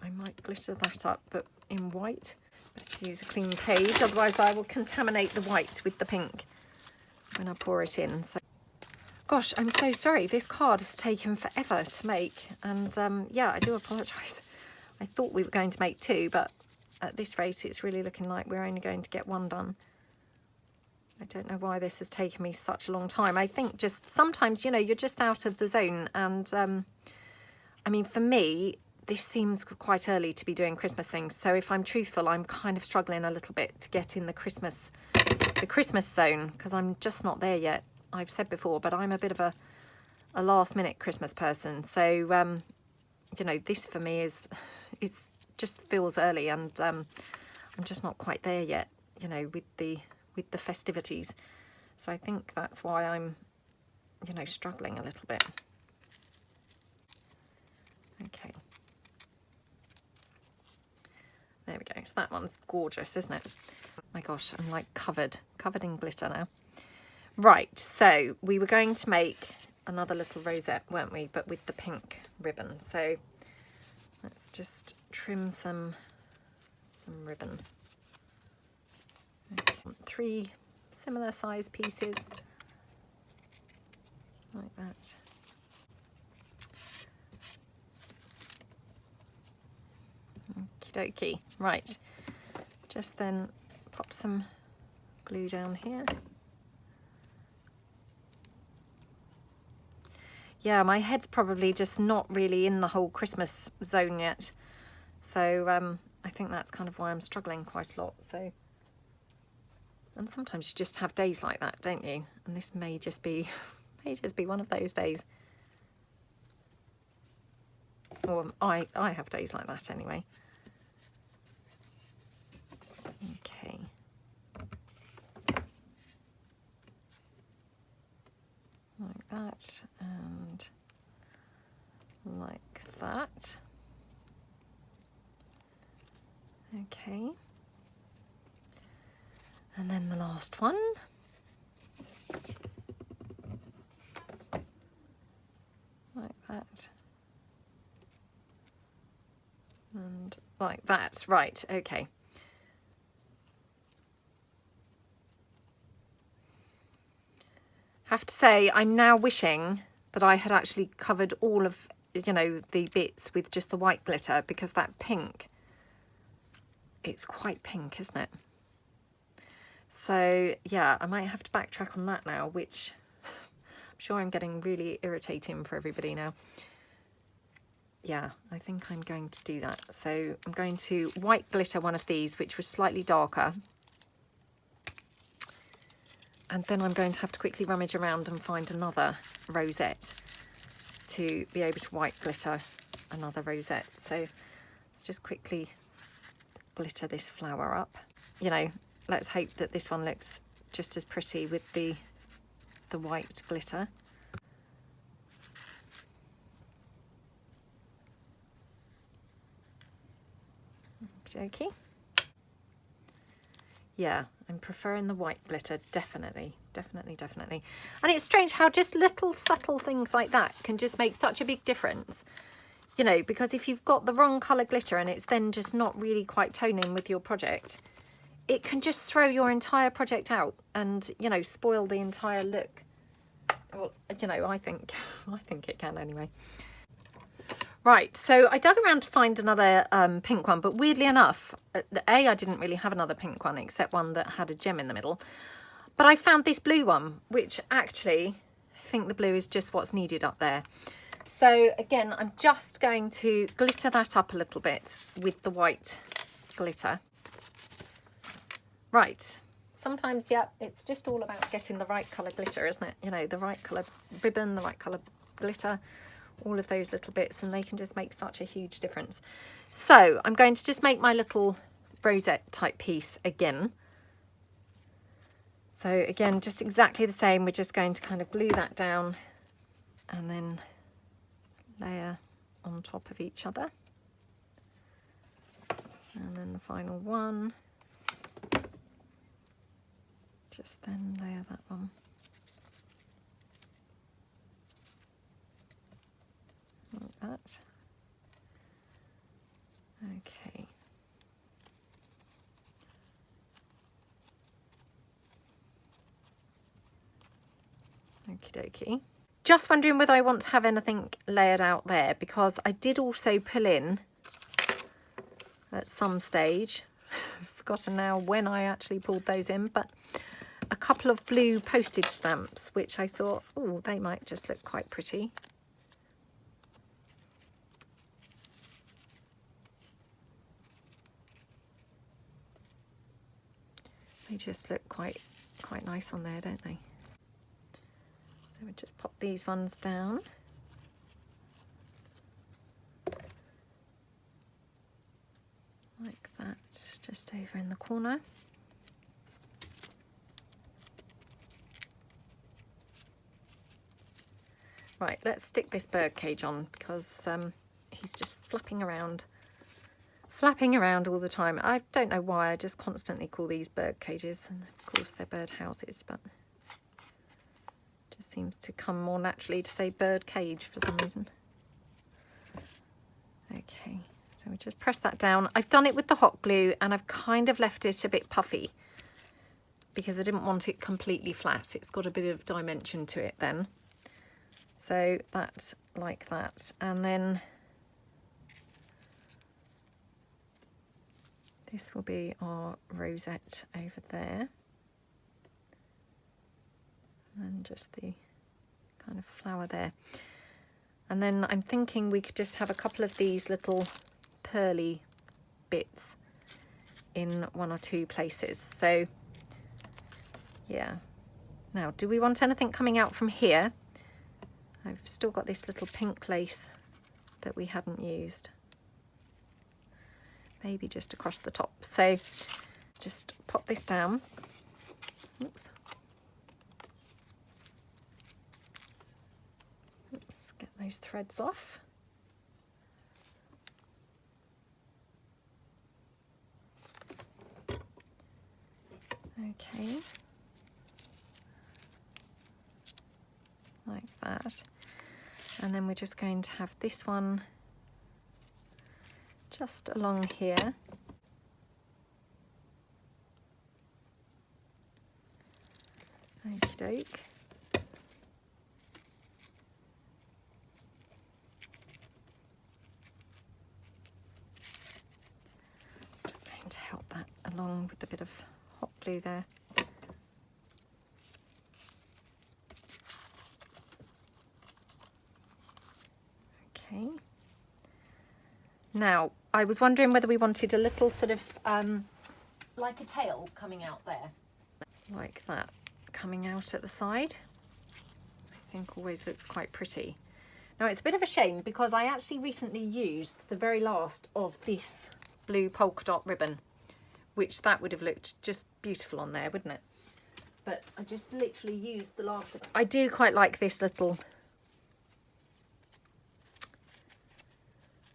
I might glitter that up, but in white. Let's use a clean page, otherwise I will contaminate the white with the pink when I pour it in. So, gosh, I'm so sorry. This card has taken forever to make, and yeah, I do apologise. I thought we were going to make two, but at this rate, it's really looking like we're only going to get one done. I don't know why this has taken me such a long time. I think just sometimes, you know, you're just out of the zone, and I mean, for me, this seems quite early to be doing Christmas things. So if I'm truthful, I'm kind of struggling a little bit to get in the Christmas zone, because I'm just not there yet. I've said before, but I'm a bit of a last minute Christmas person. So, you know, this for me it just feels early, and I'm just not quite there yet, you know, with the festivities. So I think that's why I'm, you know, struggling a little bit. Okay. There we go. So that one's gorgeous, isn't it? Oh my gosh, I'm like covered in glitter now. Right, so we were going to make another little rosette, weren't we? But with the pink ribbon. So let's just trim some ribbon. Okay. 3 similar size pieces like that. Okie dokie. Right, just then pop some glue down here. Yeah, my head's probably just not really in the whole Christmas zone yet. So I think that's kind of why I'm struggling quite a lot. So, and sometimes you just have days like that, don't you? And this may just be one of those days. Or I have days like that anyway. that, and like that. Okay. And then the last one. Like that. And like that. Right, okay. Have to say, I'm now wishing that I had actually covered all of, you know, the bits with just the white glitter, because that pink, it's quite pink, isn't it? So yeah, I might have to backtrack on that now, which I'm sure I'm getting really irritating for everybody now. Yeah, I think I'm going to do that. So I'm going to white glitter one of these, which was slightly darker. And then I'm going to have to quickly rummage around and find another rosette to be able to white glitter another rosette. So let's just quickly glitter this flower up. You know, let's hope that this one looks just as pretty with the white glitter. Okey-dokey. Yeah, I'm preferring the white glitter, definitely. And it's strange how just little subtle things like that can just make such a big difference. You know, because if you've got the wrong colour glitter and it's then just not really quite toning with your project, it can just throw your entire project out and, you know, spoil the entire look. Well, you know, I think it can anyway. Right, so I dug around to find another pink one, but weirdly enough, I didn't really have another pink one except one that had a gem in the middle. But I found this blue one, which actually, I think the blue is just what's needed up there. So again, I'm just going to glitter that up a little bit with the white glitter. Right, sometimes, yeah, it's just all about getting the right colour glitter, isn't it? You know, the right colour ribbon, the right colour glitter, all of those little bits, and they can just make such a huge difference. So I'm going to just make my little rosette type piece again. So again, just exactly the same. We're just going to kind of glue that down and then layer on top of each other. And then the final one. Just then layer that one. Like that. Okay. Okie dokie. Just wondering whether I want to have anything layered out there, because I did also pull in at some stage, I've forgotten now when I actually pulled those in, but a couple of blue postage stamps, which I thought, oh, they might just look quite pretty. They just look quite nice on there, don't they? So we'll just pop these ones down. Like that, just over in the corner. Right, let's stick this bird cage on, because he's just flapping around all the time. I don't know why, I just constantly call these bird cages, and of course they're bird houses, but it just seems to come more naturally to say bird cage for some reason. Okay, so we just press that down. I've done it with the hot glue, and I've kind of left it a bit puffy because I didn't want it completely flat. It's got a bit of dimension to it then. So that's like that, and then this will be our rosette over there, and just the kind of flower there. And then I'm thinking we could just have a couple of these little pearly bits in one or two places. So yeah, now do we want anything coming out from here? I've still got this little pink lace that we hadn't used. Maybe just across the top. So just pop this down. Oops. those threads off. Okay, like that. And then we're just going to have this one just along here. Okie doke. Just going to help that along with a bit of hot glue there. Okay. Now, I was wondering whether we wanted a little sort of like a tail coming out there. Like that, coming out at the side. I think always looks quite pretty. Now, it's a bit of a shame because I actually recently used the very last of this blue polka dot ribbon, which that would have looked just beautiful on there, wouldn't it? But I just literally used the last of it. I do quite like this little,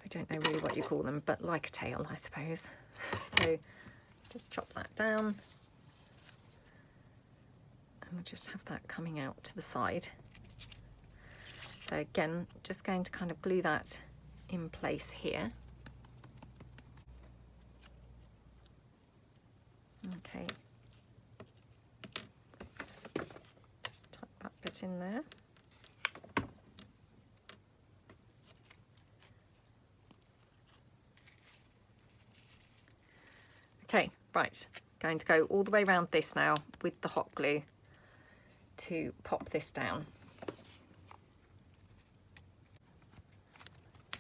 I don't know really what you call them, but like a tail, I suppose. So let's just chop that down. And we'll just have that coming out to the side. So again, just going to kind of glue that in place here. Okay. Just tuck that bit in there. Okay, right. Going to go all the way around this now with the hot glue to pop this down.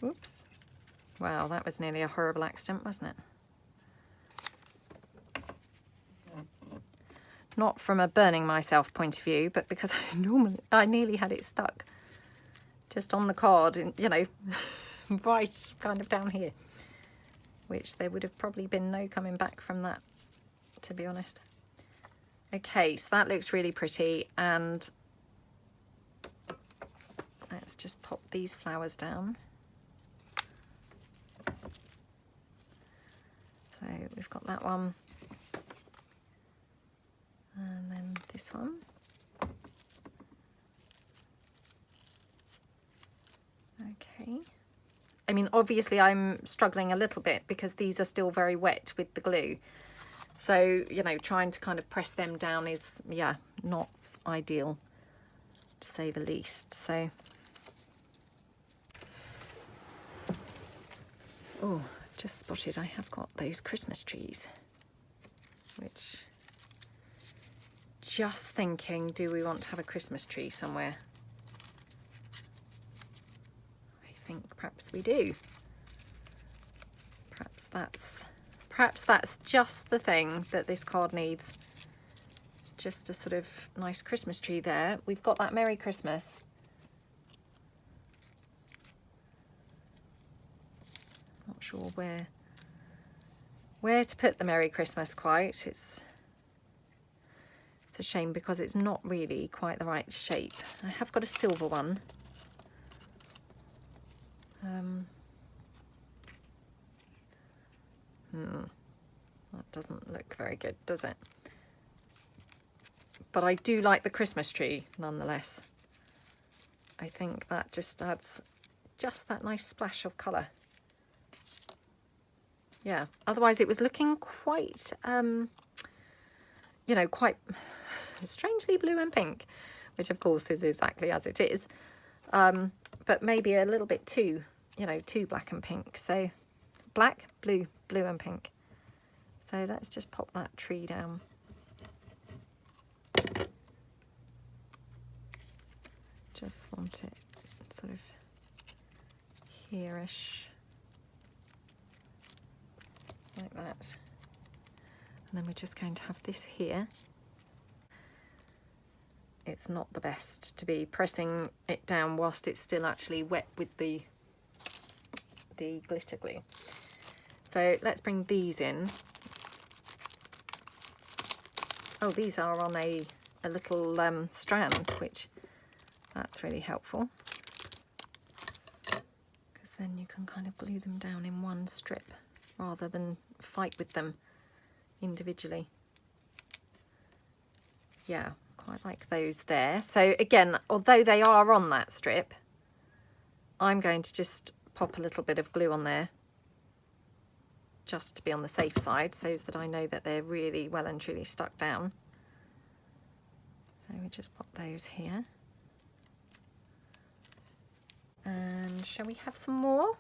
Oops. Wow, that was nearly a horrible accident, wasn't it? Not from a burning myself point of view, but because I nearly had it stuck just on the card, and you know, right kind of down here, which there would have probably been no coming back from that, to be honest. Okay, so that looks really pretty, and let's just pop these flowers down. So we've got that one, and then this one. Okay. I mean, obviously I'm struggling a little bit because these are still very wet with the glue. So, you know, trying to kind of press them down is, yeah, not ideal, to say the least. So, oh, just spotted I have got those Christmas trees, which, just thinking, do we want to have a Christmas tree somewhere? I think perhaps we do. Perhaps that's just the thing that this card needs. It's just a sort of nice Christmas tree there. We've got that Merry Christmas. Not sure where to put the Merry Christmas quite. It's a shame because it's not really quite the right shape. I have got a silver one. That doesn't look very good, does it? But I do like the Christmas tree nonetheless. I think that just adds just that nice splash of colour. Yeah, otherwise it was looking quite, you know, quite strangely blue and pink, which of course is exactly as it is. But maybe a little bit too, you know, too black and pink. So black, blue, blue and pink. So let's just pop that tree down. Just want it sort of here-ish, like that. And then we're just going to have this here. It's not the best to be pressing it down whilst it's still actually wet with the glitter glue. So let's bring these in. Oh, these are on a little strand, which that's really helpful. then you can kind of glue them down in one strip rather than fight with them individually. Yeah, quite like those there. So again, although they are on that strip, I'm going to just pop a little bit of glue on there just to be on the safe side, so that I know that they're really well and truly stuck down. So we just pop those here. And shall we have some more?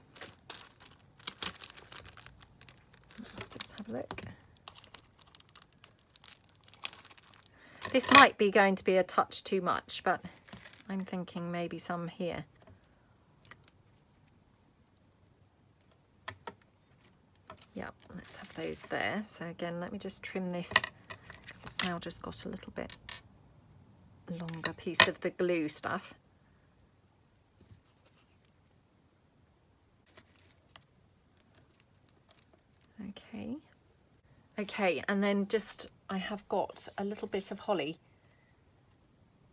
Let's just have a look. This might be going to be a touch too much, but I'm thinking maybe some here. Yep, let's have those there. So again, let me just trim this, because it's now just got a little bit longer piece of the glue stuff. Okay. Okay, and then just, I have got a little bit of holly,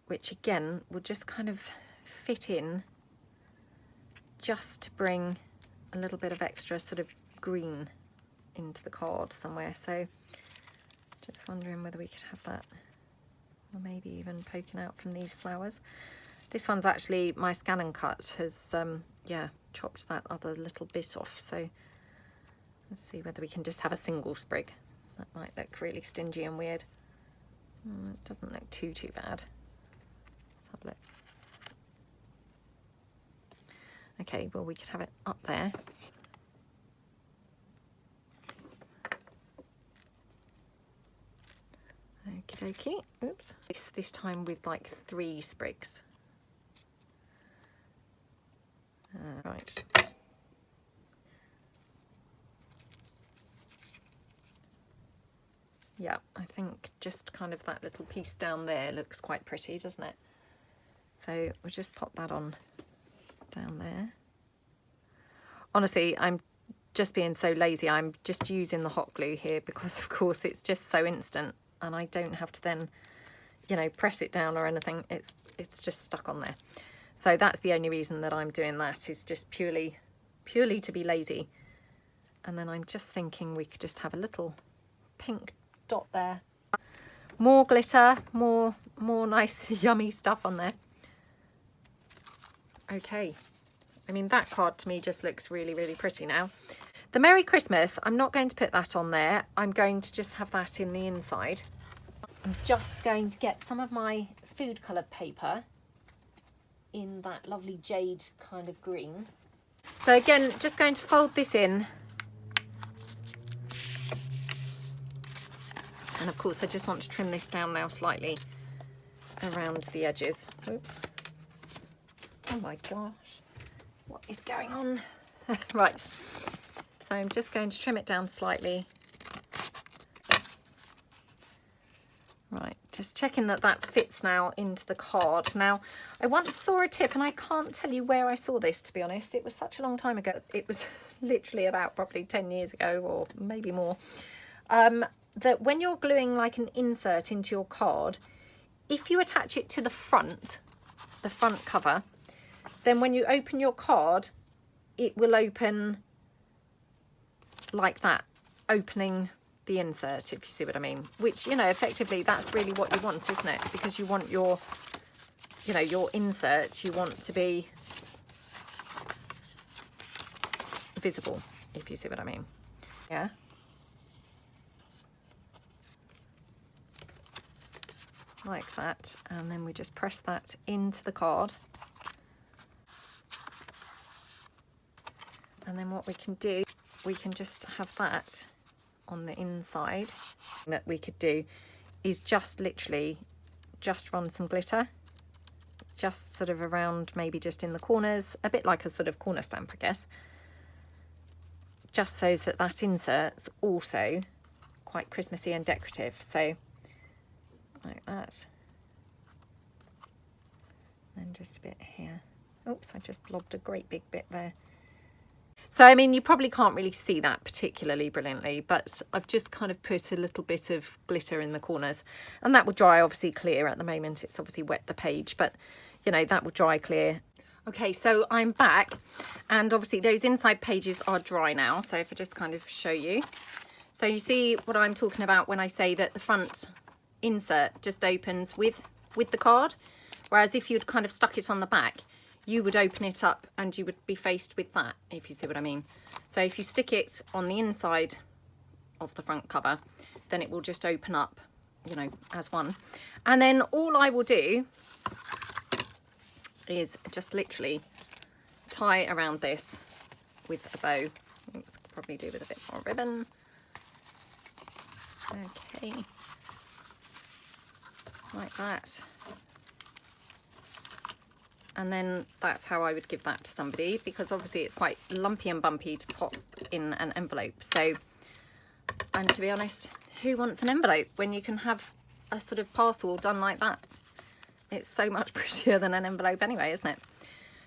which again will just kind of fit in just to bring a little bit of extra sort of green into the card somewhere. So just wondering whether we could have that, or maybe even poking out from these flowers. This one's actually, my scan and cut has yeah, chopped that other little bit off, so let's see whether we can just have a single sprig. That might look really stingy and weird. It doesn't look too bad. Let's have a look. Okay, well, we could have it up there. Okie dokie. Oops. This time with like 3 sprigs. Right. Yeah, I think just kind of that little piece down there looks quite pretty, doesn't it? So we'll just pop that on down there. Honestly, I'm just being so lazy. I'm just using the hot glue here because, of course, it's just so instant and I don't have to then, you know, press it down or anything. It's just stuck on there. So that's the only reason that I'm doing that, is just purely to be lazy. And then I'm just thinking we could just have a little pink dot there. More glitter, more nice yummy stuff on there. Okay, I mean, that card to me just looks really pretty now. The Merry Christmas, I'm not going to put that on there. I'm going to just have that in the inside. I'm just going to get some of my food coloured paper in that lovely jade kind of green. So again, just going to fold this in. And of course, I just want to trim this down now slightly around the edges. Oops. Oh my gosh, what is going on? Right, so I'm just going to trim it down slightly. Right, just checking that that fits now into the card. Now, I once saw a tip, and I can't tell you where I saw this, to be honest. It was such a long time ago. It was literally about probably 10 years ago, or maybe more. That when you're gluing like an insert into your card, if you attach it to the front cover, then when you open your card, it will open like that, opening the insert, if you see what I mean. Which, you know, effectively that's really what you want, isn't it? Because you want your, you know, your insert, you want to be visible, if you see what I mean. Yeah. Like that, and then we just press that into the card. And then what we can do, we can just have that on the inside. That we could do is just literally just run some glitter, just sort of around, maybe just in the corners, a bit like a sort of corner stamp, I guess, just so that that insert's also quite Christmassy and decorative. So like that, and just a bit here. Oops, I just blobbed a great big bit there. So I mean, you probably can't really see that particularly brilliantly, but I've just kind of put a little bit of glitter in the corners, and that will dry obviously clear. At the moment it's obviously wet the page, but you know, that will dry clear. Okay, so I'm back, and obviously those inside pages are dry now. So if I just kind of show you. So you see what I'm talking about when I say that the front insert just opens with the card, whereas if you'd kind of stuck it on the back, you would open it up and you would be faced with that, if you see what I mean. So if you stick it on the inside of the front cover, then it will just open up, you know, as one. And then all I will do is just literally tie around this with a bow. Let's probably do with a bit more ribbon. Okay, like that. And then that's how I would give that to somebody, because obviously it's quite lumpy and bumpy to pop in an envelope. So, and to be honest, who wants an envelope when you can have a sort of parcel done like that? It's so much prettier than an envelope anyway, isn't it?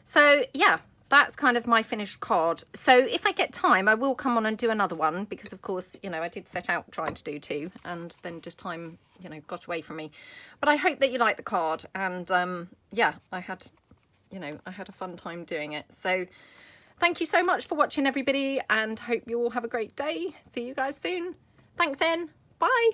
So yeah, that's kind of my finished card. So if I get time, I will come on and do another one, because of course, you know, I did set out trying to do two, and then just time, you know, got away from me. But I hope that you like the card, and yeah, I had a fun time doing it. So thank you so much for watching, everybody, and hope you all have a great day. See you guys soon. Thanks then. Bye.